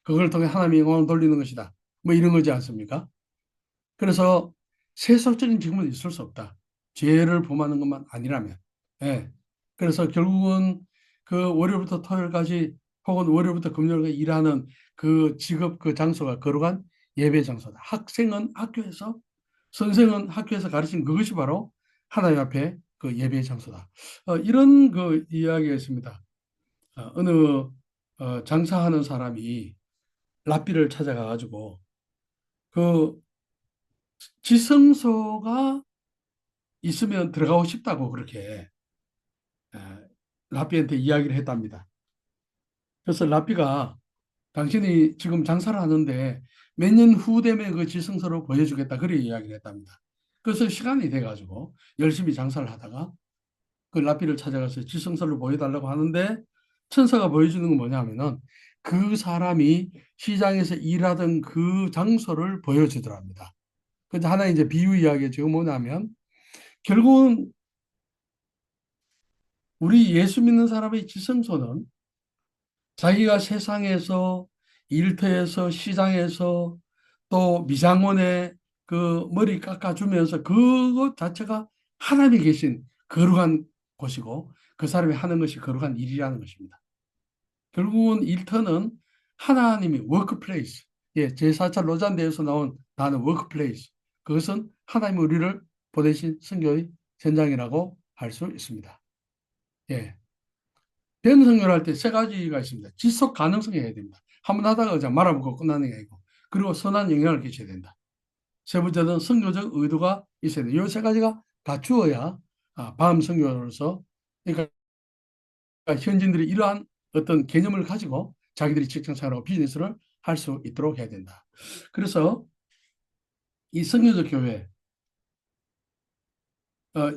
그걸 통해 하나님의 영광을 돌리는 것이다. 뭐 이런 거지 않습니까? 그래서 세속적인 직무는 있을 수 없다. 죄를 범하는 것만 아니라면. 예. 그래서 결국은 그 월요일부터 토요일까지 혹은 월요일부터 금요일까지 일하는 그 직업 그 장소가 거룩한 예배 장소다. 학생은 학교에서 선생은 학교에서 가르친 그것이 바로 하나님 앞에 그 예배 장소다. 이런 그 이야기가 있습니다. 어느 장사하는 사람이 랍비를 찾아가 가지고 그 지성소가 있으면 들어가고 싶다고 그렇게 랍비한테 이야기를 했답니다. 그래서 랍비가 당신이 지금 장사를 하는데 몇 년 후 되면 그 지성소를 보여주겠다 그렇게 이야기를 했답니다. 그래서 시간이 돼가지고 열심히 장사를 하다가 그 랍비를 찾아가서 지성소를 보여달라고 하는데 천사가 보여주는 건 뭐냐면은 그 사람이 시장에서 일하던 그 장소를 보여주더랍니다. 근데 하나 이제 비유 이야기가 지금 뭐냐면 결국은 우리 예수 믿는 사람의 지성소는 자기가 세상에서 일터에서 시장에서 또 미장원에 그 머리 깎아주면서 그것 자체가 하나님이 계신 거룩한 곳이고 그 사람이 하는 것이 거룩한 일이라는 것입니다. 결국은 일터는 하나님이 워크플레이스, 예, 제4차 로잔대에서 나온 단어 워크플레이스, 그것은 하나님이 우리를 보내신 선교의 현장이라고 할 수 있습니다. 예. 대응성교를 할 때 세 가지가 있습니다. 지속 가능성이 해야 됩니다. 한 번 하다가 그냥 말아먹고 끝나는 게 아니고, 그리고 선한 영향을 끼쳐야 된다. 세 번째는 선교적 의도가 있어야 돼요. 이 세 가지가 갖추어야 밤 선교로서, 그러니까 현지인들이 이러한 어떤 개념을 가지고 자기들이 직장 생활하고 비즈니스를 할 수 있도록 해야 된다. 그래서 이 선교적 교회,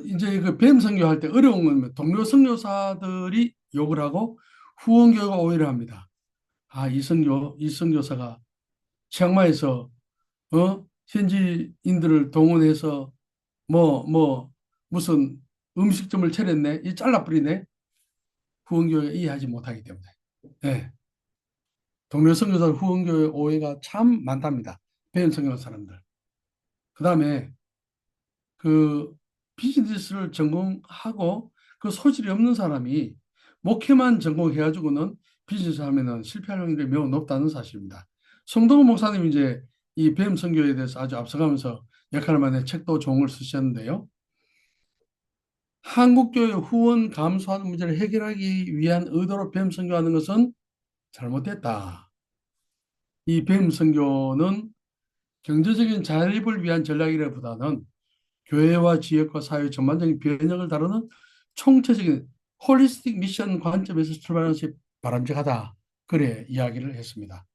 이제 그 뱀 선교할 때 어려운 건 동료 선교사들이 욕을 하고 후원교회가 오해를 합니다. 이 선교사가 치앙마이에서 현지인들을 동원해서 무슨 음식점을 차렸네. 이 잘라버리네. 후원교회가 이해하지 못하기 때문에. 네. 동료 선교사 후원교회 오해가 참 많답니다. 배운 선교 사람들. 그 다음에 그 비즈니스를 전공하고 그 소질이 없는 사람이 목회만 전공해가지고는 비즈니스 하면은 실패할 확률이 매우 높다는 사실입니다. 송동훈 목사님 이제 이 뱀 선교에 대해서 아주 앞서가면서 역할을 많이 책도 종을 쓰셨는데요. 한국교회 후원 감소하는 문제를 해결하기 위한 의도로 뱀 선교하는 것은 잘못됐다. 이 뱀 선교는 경제적인 자립을 위한 전략이라기보다는 교회와 지역과 사회 전반적인 변혁을 다루는 총체적인 홀리스틱 미션 관점에서 출발하는 것이 바람직하다. 그래 이야기를 했습니다.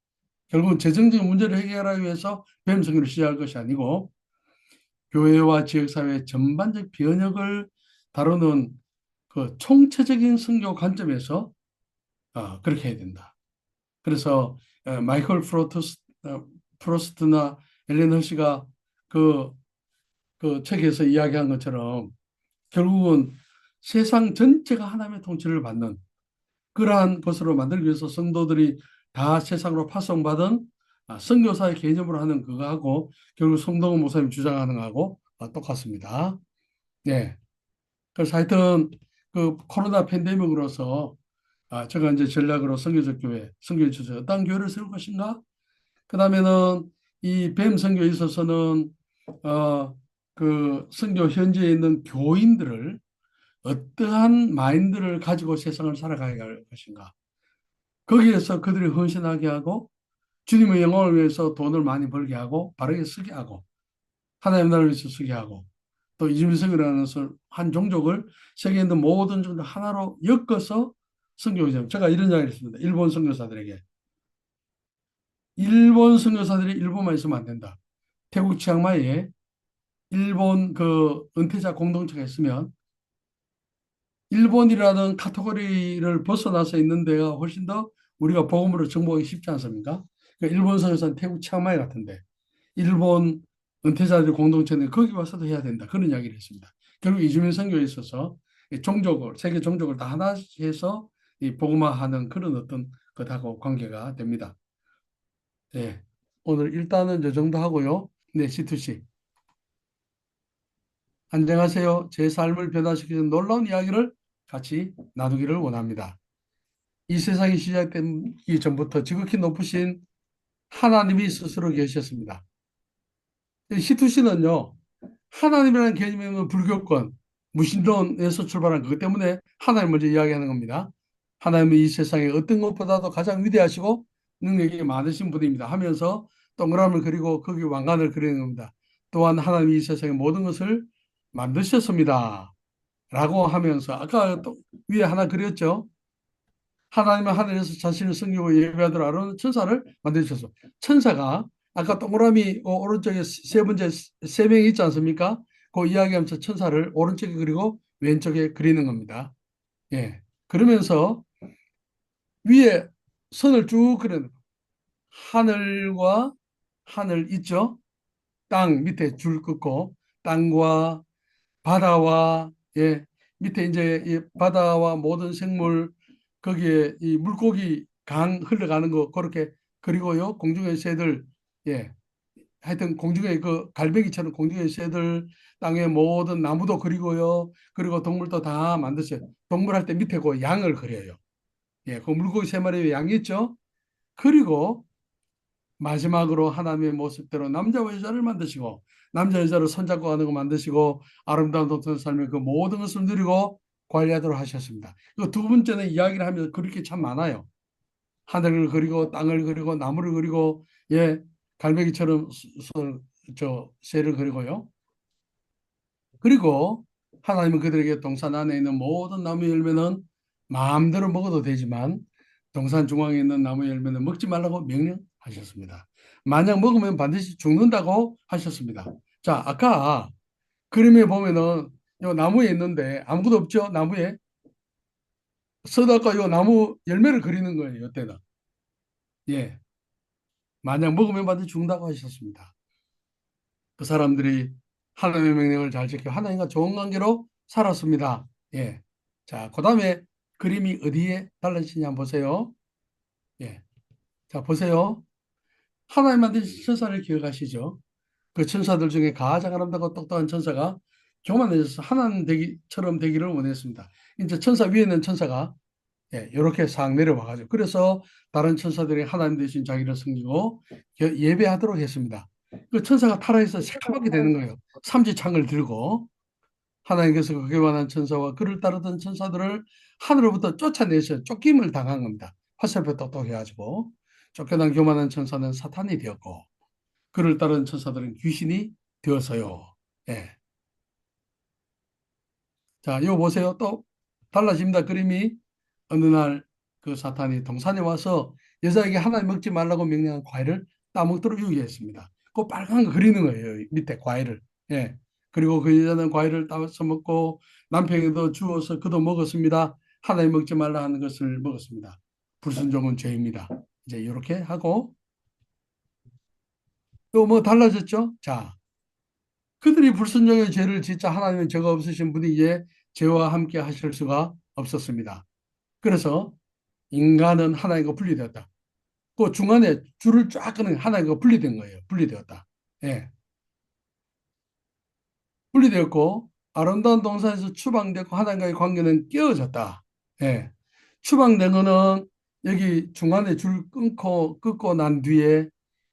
결국은 재정적인 문제를 해결하기 위해서 뱀 선교를 시작할 것이 아니고 교회와 지역사회 전반적 변혁을 다루는 그 총체적인 선교 관점에서 그렇게 해야 된다. 그래서 마이클 프로스트나 엘렌 허시가 그, 그 책에서 이야기한 것처럼 결국은 세상 전체가 하나님의 통치를 받는 그러한 것으로 만들기 위해서 성도들이 다 세상으로 파송받은 선교사의 개념으로 하는 그거하고 결국 송동훈 목사님 주장하는 거하고 똑같습니다. 네. 그래서 하여튼 그 코로나 팬데믹으로서 제가 이제 전략으로 선교적 교회, 선교의 주제 어떤 교회를 세울 것인가? 그다음에는 이 뱀 선교에 있어서는 그 선교 현지에 있는 교인들을 어떠한 마인드를 가지고 세상을 살아가야 할 것인가? 거기에서 그들이 헌신하게 하고 주님의 영광을 위해서 돈을 많이 벌게 하고 바르게 쓰게 하고 하나님 나라를 위해서 쓰게 하고 또 이주민성이라는 한 종족을 세계에 있는 모든 종족 하나로 엮어서 선교하자. 제가 이런 이야기를 했습니다. 일본 선교사들에게. 일본 선교사들이 일본만 있으면 안 된다. 태국 치앙마이에 일본 그 은퇴자 공동체가 있으면 일본이라는 카테고리를 벗어나서 있는 데가 훨씬 더 우리가 복음으로 정복하기 쉽지 않습니까? 그러니까 일본 선에서는 태국 치앙마이 같은데 일본 은퇴자들 공동체는 거기 와서도 해야 된다. 그런 이야기를 했습니다. 결국 이주민 선교에 있어서 이 종족을 세계 종족을 다 하나씩 해서 이 복음화하는 그런 어떤 것하고 관계가 됩니다. 네. 오늘 일단은 이 정도 하고요. 네, 시투 씨. 안녕하세요. 제 삶을 변화시키는 놀라운 이야기를 같이 나누기를 원합니다. 이 세상이 시작되기 전부터 지극히 높으신 하나님이 스스로 계셨습니다. 시투시는요, 하나님이라는 개념은 불교권, 무신론에서 출발한 그것 때문에 하나님을 먼저 이야기하는 겁니다. 하나님은 이 세상에 어떤 것보다도 가장 위대하시고 능력이 많으신 분입니다 하면서 동그라미를 그리고 거기 왕관을 그리는 겁니다. 또한 하나님이 이 세상의 모든 것을 만드셨습니다. 라고 하면서 아까 또 위에 하나 그렸죠. 하나님은 하늘에서 자신을 섬기고 예배하도록 하는 천사를 만드셨어. 천사가 아까 동그라미 오른쪽에 세 번째 세 명이 있지 않습니까? 그 이야기하면서 천사를 오른쪽에 그리고 왼쪽에 그리는 겁니다. 예. 그러면서 위에 선을 쭉 그리는 하늘과 하늘 있죠? 땅 밑에 줄 긋고 땅과 바다와 예 밑에 이제 이 바다와 모든 생물 거기에 이 물고기 강 흘러가는 거 그렇게 그리고요 공중의 새들 예 하여튼 공중의 그 갈매기처럼 공중의 새들 땅의 모든 나무도 그리고요 그리고 동물도 다 만드셔요. 동물 할 때 밑에 그 양을 그려요. 예그 물고기 세 마리의 양이 있죠. 그리고 마지막으로 하나님의 모습대로 남자와 여자를 만드시고 남자 여자를 손잡고 가는 거 만드시고 아름다운 동산 삶의 그 모든 것을 누리고 관리하도록 하셨습니다. 그 두 번째는 이야기를 하면서 그렇게 참 많아요. 하늘을 그리고 땅을 그리고 나무를 그리고 예 갈매기처럼 저 새를 그리고요. 그리고 하나님은 그들에게 동산 안에 있는 모든 나무 열매는 마음대로 먹어도 되지만 동산 중앙에 있는 나무 열매는 먹지 말라고 명령하셨습니다. 만약 먹으면 반드시 죽는다고 하셨습니다. 자, 아까 그림에 보면은 요 나무에 있는데 아무것도 없죠? 나무에. 서다가 요 나무 열매를 그리는 거예요. 이때는. 예. 만약 먹으면 반드시 죽는다고 하셨습니다. 그 사람들이 하나님의 명령을 잘 지켜 하나님과 좋은 관계로 살았습니다. 예. 자, 그 다음에 그림이 어디에 달라지냐 한번 보세요. 예. 자, 보세요. 하나님 만든 천사를 기억하시죠? 그 천사들 중에 가장 아름답고 똑똑한 천사가 교만해져서 하나님 되기처럼 되기를 원했습니다. 이제 천사 위에 있는 천사가 예, 이렇게 싹 내려와가지고 그래서 다른 천사들이 하나님 대신 자기를 섬기고 예배하도록 했습니다. 그 천사가 타락해서 새까맣게 되는 거예요. 삼지창을 들고 하나님께서 그 교만한 천사와 그를 따르던 천사들을 하늘로부터 쫓아내서 쫓김을 당한 겁니다. 화살표 똑똑해가지고 쫓겨난 교만한 천사는 사탄이 되었고 그를 따르는 천사들은 귀신이 되어서요. 예. 자, 이거 보세요. 또 달라집니다. 그림이 어느 날 그 사탄이 동산에 와서 여자에게 하나님 먹지 말라고 명령한 과일을 따먹도록 유기했습니다. 그 빨간 거 그리는 거예요. 밑에 과일을. 예. 그리고 그 여자는 과일을 따서 먹고 남편에게도 주어서 그도 먹었습니다. 하나님 먹지 말라 하는 것을 먹었습니다. 불순종은 죄입니다. 이제 이렇게 하고 또 뭐 달라졌죠? 자, 그들이 불순종의 죄를 짓자 하나님은 죄가 없으신 분이 이제 죄와 함께 하실 수가 없었습니다. 그래서 인간은 하나님과 분리되었다. 그 중간에 줄을 쫙 끄는 하나님과 분리된 거예요. 분리되었다. 예. 분리되었고 아름다운 동산에서 추방되고 하나님과의 관계는 깨어졌다. 예. 추방된 거는 여기 중간에 줄 끊고 난 뒤에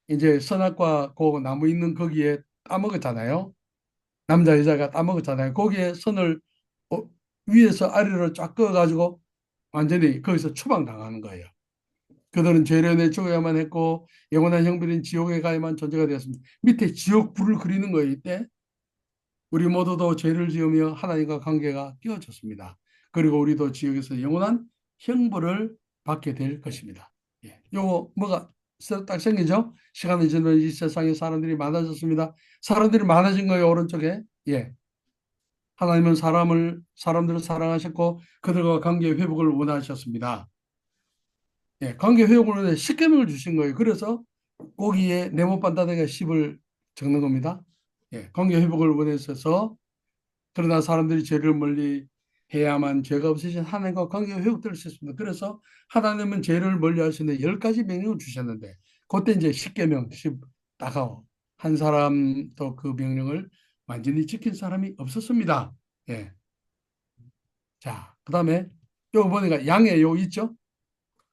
이제 선악과 그 나무 있는 거기에 따먹었잖아요. 남자 여자가 따먹었잖아요. 거기에 선을 어, 위에서 아래로 쫙 그어가지고 완전히 거기서 추방당하는 거예요. 그들은 죄를 내 죽어야만 했고 영원한 형벌인 지옥에 가야만 존재가 되었습니다. 밑에 지옥 불을 그리는 거예요. 이때 우리 모두도 죄를 지으며 하나님과 관계가 깨어졌습니다. 그리고 우리도 지옥에서 영원한 형벌을 받게 될 것입니다. 예. 요거 뭐가 딱 생기죠. 시간이 지나면 이 세상에 사람들이 많아졌습니다. 사람들이 많아진 거예요, 오른쪽에. 예. 하나님은 사람들을 사랑하셨고 그들과 관계 회복을 원하셨습니다. 예, 관계 회복을 원해 십계명을 주신 거예요. 그래서 거기에 네모 반다대가 10을 적는 겁니다. 예, 관계 회복을 원했어서 그러나 사람들이 죄를 멀리 해야만 죄가 없으신 하나님과 관계가 회복될 수 있습니다. 그래서 하나님은 죄를 멀리 하시는데 10가지 명령을 주셨는데 그때 이제 십계명 10 다가오 한 사람도 그 명령을 완전히 지킨 사람이 없었습니다. 예. 자, 그다음에 여기 보니까 양의 요 있죠?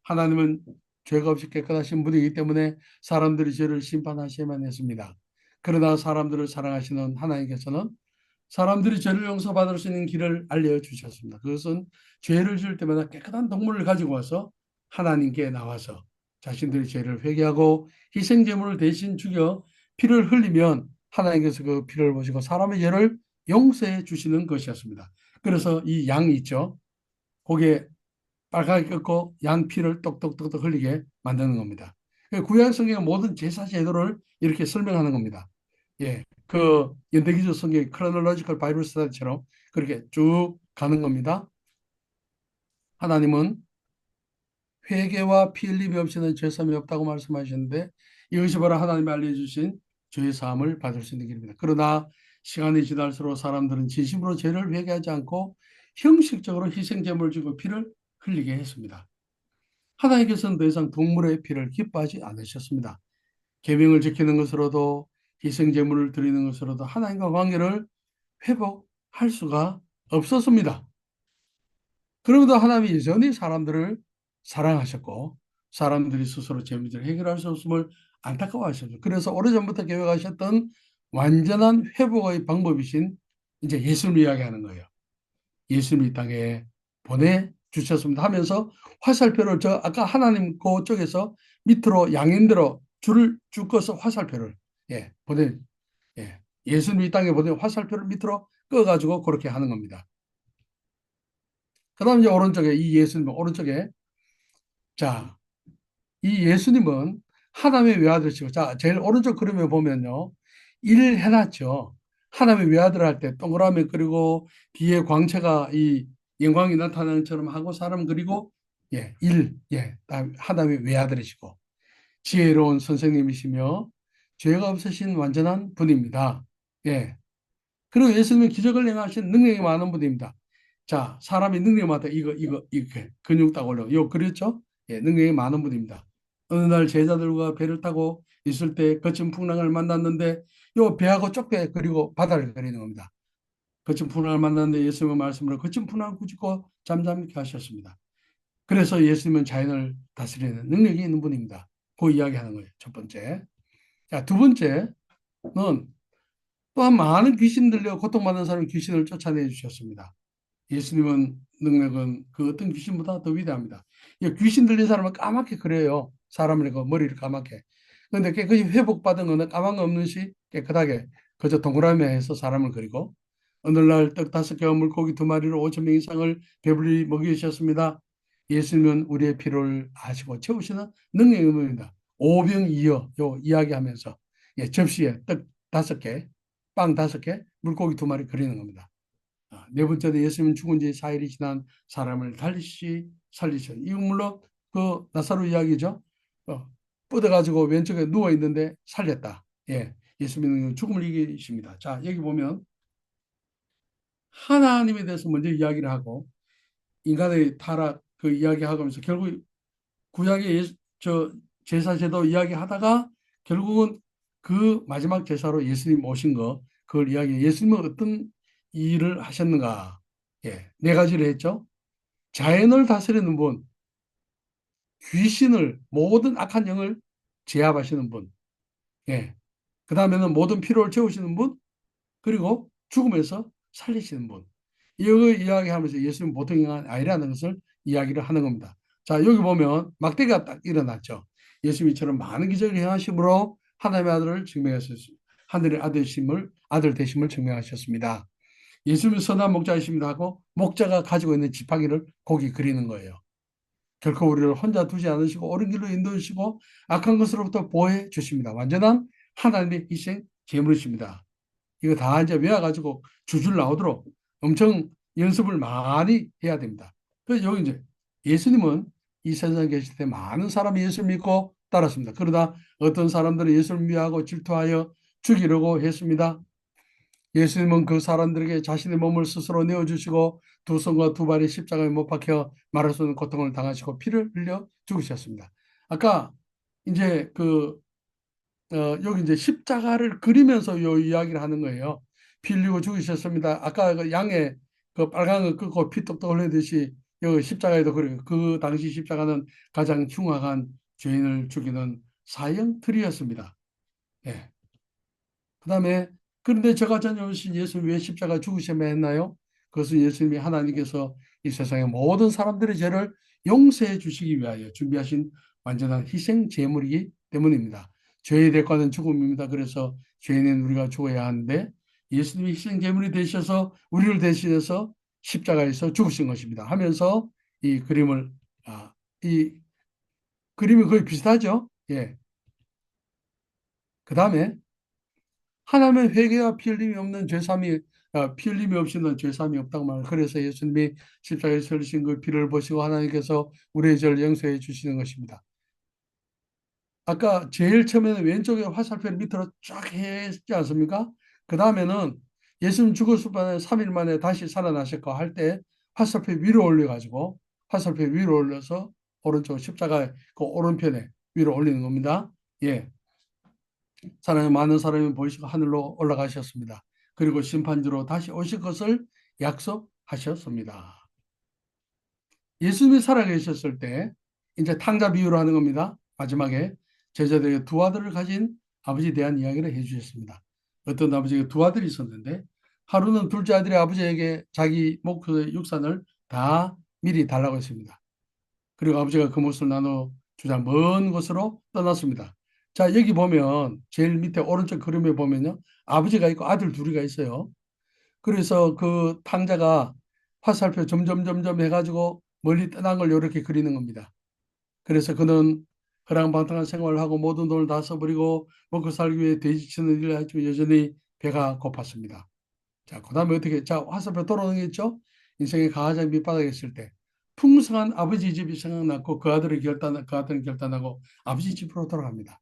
하나님은 죄가 없이 깨끗하신 분이기 때문에 사람들이 죄를 심판하셔야만 했습니다. 그러나 사람들을 사랑하시는 하나님께서는 사람들이 죄를 용서받을 수 있는 길을 알려주셨습니다. 그것은 죄를 지을 때마다 깨끗한 동물을 가지고 와서 하나님께 나와서 자신들의 죄를 회개하고 희생제물을 대신 죽여 피를 흘리면 하나님께서 그 피를 보시고 사람의 죄를 용서해 주시는 것이었습니다. 그래서 이 양이 있죠. 거기에 빨갛게 끓고 양 피를 똑똑똑똑 흘리게 만드는 겁니다. 구약 성경의 모든 제사 제도를 이렇게 설명하는 겁니다. 예, 그 연대기조 성경의 크로놀로지컬 바이블 스타디처럼 그렇게 쭉 가는 겁니다. 하나님은 회개와 피 흘림이 없이는 죄사함이 없다고 말씀하셨는데 이것이 바로 하나님이 알려주신 죄 사함을 받을 수 있는 길입니다. 그러나 시간이 지날수록 사람들은 진심으로 죄를 회개하지 않고 형식적으로 희생제물을 주고 피를 흘리게 했습니다. 하나님께서는 더 이상 동물의 피를 기뻐하지 않으셨습니다. 계명을 지키는 것으로도 희생제물을 드리는 것으로도 하나님과 관계를 회복할 수가 없었습니다. 그럼에도 하나님이 여전히 사람들을 사랑하셨고 사람들이 스스로 죄 문제를 해결할 수 없음을 안타까워하셨죠. 그래서 오래전부터 계획하셨던 완전한 회복의 방법이신 이제 예수님을 이야기하는 거예요. 예수님이 이 땅에 보내주셨습니다 하면서 화살표를 저 아까 하나님 그쪽에서 밑으로 양인대로 줄을 쭉 꺼서 화살표를 예, 예수님이 이 땅에 보낸 화살표를 밑으로 꺼가지고 그렇게 하는 겁니다. 그 다음 이제 오른쪽에 이 예수님 오른쪽에 자, 이 예수님은 하나님의 외아들이시고 자, 제일 오른쪽 그림에 보면요. 일 해놨죠. 하나님의 외아들 할 때 동그라미 그리고 뒤에 광채가 이 영광이 나타나는 것처럼 하고 사람 그리고 예, 하나님의 외아들이시고 지혜로운 선생님이시며 죄가 없으신 완전한 분입니다. 예. 그리고 예수님은 기적을 행하신 능력이 많은 분입니다. 자, 사람이 능력이 많다. 이렇게 근육 딱 올려. 요, 그렇죠? 예, 능력이 많은 분입니다. 어느 날 제자들과 배를 타고 있을 때 거친 풍랑을 만났는데 요 배하고 좁게 그리고 바다를 가리는 겁니다. 거친 풍랑을 만났는데 예수님의 말씀으로 거친 풍랑을 꾸짖고 잠잠케 하셨습니다. 그래서 예수님은 자연을 다스리는 능력이 있는 분입니다. 그 이야기하는 거예요. 첫 번째. 자, 두 번째는 또한 많은 귀신 들려 고통받는 사람 귀신을 쫓아내 주셨습니다. 예수님은 능력은 그 어떤 귀신보다 더 위대합니다. 귀신 들린 사람은 까맣게 그래요. 사람을 그 머리를 까맣게. 그런데 깨끗이 회복받은 것은 까만 거 없는 시 깨끗하게 그저 동그라미 해서 사람을 그리고 오늘날 떡 5개와 물고기 2마리로 5천 명 이상을 배불리 먹이셨습니다. 예수님은 우리의 필요를 아시고 채우시는 능력이 있습니다. 오병이어 요 이야기하면서 예, 접시에 떡 5개, 빵 5개, 물고기 2마리 그리는 겁니다. 네 번째는 예수님은 죽은 지 4일이 지난 사람을 살리셔. 이건 물론 그 나사로 이야기죠. 뻗어가지고 왼쪽에 누워 있는데 살렸다. 예, 예수님은 죽음을 이기십니다. 자, 여기 보면 하나님에 대해서 먼저 이야기를 하고 인간의 타락 그 이야기하면서 결국 구약의 저 제사제도 이야기하다가 결국은 그 마지막 제사로 예수님 오신 거 그걸 이야기해. 예수님은 어떤 일을 하셨는가? 예, 네 가지를 했죠. 자연을 다스리는 분, 귀신을 모든 악한 영을 제압하시는 분, 예. 그 다음에는 모든 피로를 채우시는 분, 그리고 죽음에서 살리시는 분. 이거 이야기하면서 예수님 보통이 아니라는 것을 이야기를 하는 겁니다. 자, 여기 보면 막대기가 딱 일어났죠. 예수님처럼 많은 기적을 행하심으로 하나님의 아들을 증명하셨습니다. 하늘의 아들 되심을 증명하셨습니다. 예수님은 선한 목자이십니다 하고 목자가 가지고 있는 지팡이를 거기 그리는 거예요. 결코 우리를 혼자 두지 않으시고 옳은 길로 인도해 주시고 악한 것으로부터 보호해 주십니다. 완전한 하나님의 희생 제물이십니다. 이거 다 이제 외워가지고 줄줄 나오도록 엄청 연습을 많이 해야 됩니다. 그래서 여기 이제 예수님은 이 세상에 계실 때 많은 사람이 예수를 믿고 따랐습니다. 그러나 어떤 사람들은 예수를 미워하고 질투하여 죽이려고 했습니다. 예수님은 그 사람들에게 자신의 몸을 스스로 내어주시고 두 손과 두 발이 십자가에 못 박혀 말할 수 없는 고통을 당하시고 피를 흘려 죽으셨습니다. 아까 이제 여기 이제 십자가를 그리면서 요 이야기를 하는 거예요. 피 흘리고 죽으셨습니다. 아까 그 양의 그 빨간 거 끄고 피 똑똑 흘리듯이 여기 십자가에도 그래요. 그 당시 십자가는 가장 흉악한 죄인을 죽이는 사형틀이었습니다. 예. 그다음에 그런데 저가 전혀오신 예수님 왜 십자가 죽으셔야 했나요? 그것은 예수님이 하나님께서 이 세상의 모든 사람들의 죄를 용서해 주시기 위하여 준비하신 완전한 희생 제물이기 때문입니다. 죄의 대가는 죽음입니다. 그래서 죄인은 우리가 죽어야 하는데 예수님이 희생 제물이 되셔서 우리를 대신해서 십자가에서 죽으신 것입니다. 하면서 이 그림을 이 그림이 거의 비슷하죠. 예. 그다음에 하나님의 회개와 피 흘림이 없는 죄삼이 피 흘림이 없이는 죄삼이 없다고 말해요. 그래서 예수님이 십자가에 흘리신 그 피를 보시고 하나님께서 우리의 죄를 용서해 주시는 것입니다. 아까 제일 처음에는 왼쪽에 화살표를 밑으로 쫙 했지 않습니까? 그 다음에는 예수님 죽었을 때 3일 만에 다시 살아나셨고 할 때 화살표 위로 올려가지고 화살표 위로 올려서 오른쪽 십자가 그 오른편에 위로 올리는 겁니다. 예. 사람이 많은 사람이 보이시고 하늘로 올라가셨습니다. 그리고 심판주로 다시 오실 것을 약속하셨습니다. 예수님이 살아계셨을 때 이제 탕자 비유로 하는 겁니다. 마지막에 제자들에게 두 아들을 가진 아버지에 대한 이야기를 해주셨습니다. 어떤 아버지에게 두 아들이 있었는데 하루는 둘째 아들이 아버지에게 자기 목표의 육산을 다 미리 달라고 했습니다. 그리고 아버지가 그 몫을 나눠 주자 먼 곳으로 떠났습니다. 자, 여기 보면 제일 밑에 오른쪽 그림에 보면요. 아버지가 있고 아들 둘이가 있어요. 그래서 그 탕자가 화살표 점점점점 해가지고 멀리 떠난 걸 이렇게 그리는 겁니다. 그래서 그는 허랑방탕한 생활을 하고 모든 돈을 다 써버리고 먹고 살기 위해 돼지치는 일을 하지만 여전히 배가 고팠습니다. 자, 그 다음에 어떻게, 자, 화살표 돌아오는 게 있죠? 인생의 가장 밑바닥에 있을 때 풍성한 아버지 집이 생각났고 그 아들은 결단하고 아버지 집으로 돌아갑니다.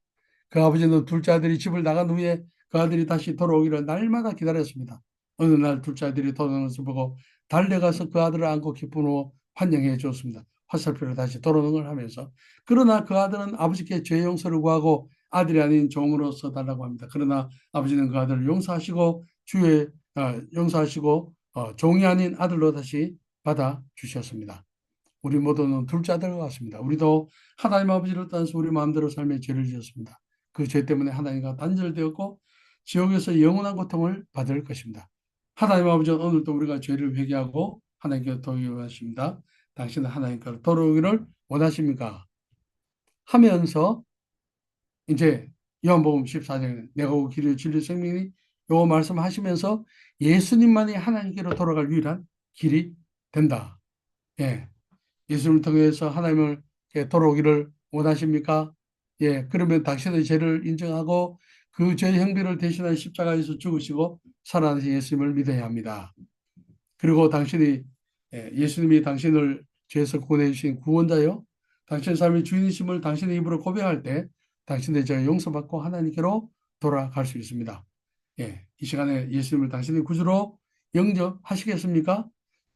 그 아버지는 둘째 아들이 집을 나간 후에 그 아들이 다시 돌아오기를 날마다 기다렸습니다. 어느 날 둘째 아들이 돌아오는 것을 보고 달려가서 그 아들을 안고 기쁨으로 환영해 주었습니다. 화살표를 다시 돌아오는 걸 하면서. 그러나 그 아들은 아버지께 죄 용서를 구하고 아들이 아닌 종으로서 달라고 합니다. 그러나 아버지는 그 아들을 용서하시고 용서하시고 종이 아닌 아들로 다시 받아 주셨습니다. 우리 모두는 둘째 아들과 같습니다. 우리도 하나님 아버지를 떠나서 우리 마음대로 삶에 죄를 지었습니다. 그 죄 때문에 하나님과 단절되었고 지옥에서 영원한 고통을 받을 것입니다. 하나님 아버지는 오늘도 우리가 죄를 회개하고 하나님께 돌아오기 원하십니다. 당신은 하나님께 돌아오기를 원하십니까? 하면서 이제 요한복음 14장에 내가 그 길이 진리 생명이 요 말씀하시면서 예수님만이 하나님께로 돌아갈 유일한 길이 된다. 예. 예수님을 통해서 하나님을 돌아오기를 원하십니까? 예, 그러면 당신의 죄를 인정하고 그 죄의 형벌을 대신한 십자가에서 죽으시고 살아나신 예수님을 믿어야 합니다. 그리고 당신이 예수님이 당신을 죄에서 구원해 주신 구원자요. 당신의 삶의 주인이심을 당신의 입으로 고백할 때 당신의 죄가 용서받고 하나님께로 돌아갈 수 있습니다. 예, 이 시간에 예수님을 당신의 구주로 영접하시겠습니까?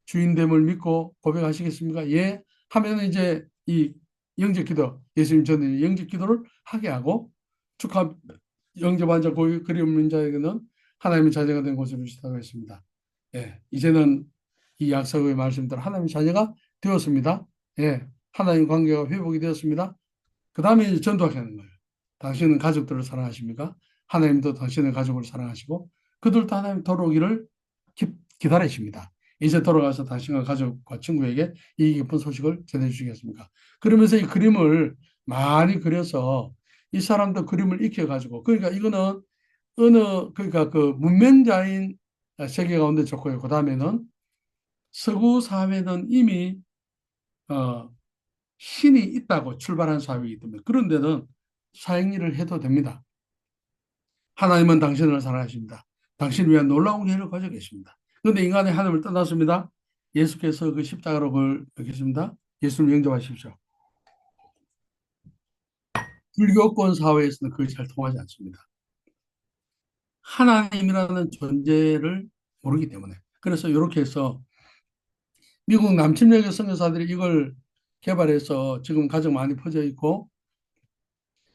주인됨을 믿고 고백하시겠습니까? 예, 하면 이제 이 영접기도 예수님 전에 영접기도를 하게 하고 축하 영접한 자 고의 그리 없는 자에게는 하나님의 자녀가 된 것으로 주시다고 했습니다. 예, 이제는 이 약속의 말씀대로 하나님의 자녀가 되었습니다. 예, 하나님 관계가 회복이 되었습니다. 그 다음에 이제 전도하는 거예요. 당신은 가족들을 사랑하십니까? 하나님도 당신의 가족을 사랑하시고 그들도 하나님 돌아오기를 기다리십니다. 이제 돌아가서 당신과 가족과 친구에게 이 기쁜 소식을 전해주시겠습니까? 그러면서 이 그림을 많이 그려서 이 사람도 그림을 익혀가지고 그러니까 이거는 그러니까 그 문맹자인 세계 가운데 좋고요. 그 다음에는 서구 사회는 이미 어, 신이 있다고 출발한 사회이기 때문에 그런 데는 사형리를 해도 됩니다. 하나님은 당신을 사랑하십니다. 당신을 위한 놀라운 계획을 가지고 계십니다. 그런데 인간이 하나님을 떠났습니다. 예수께서 그 십자가로 그걸 계십니다. 예수를 영접하십시오. 불교권 사회에서는 그것이 잘 통하지 않습니다. 하나님이라는 존재를 모르기 때문에. 그래서 이렇게 해서 미국 남침역의 선교사들이 이걸 개발해서 지금 가장 많이 퍼져 있고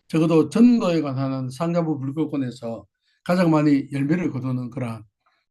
적어도 전도에 관한 상가부 불교권에서 가장 많이 열매를 거두는 그러한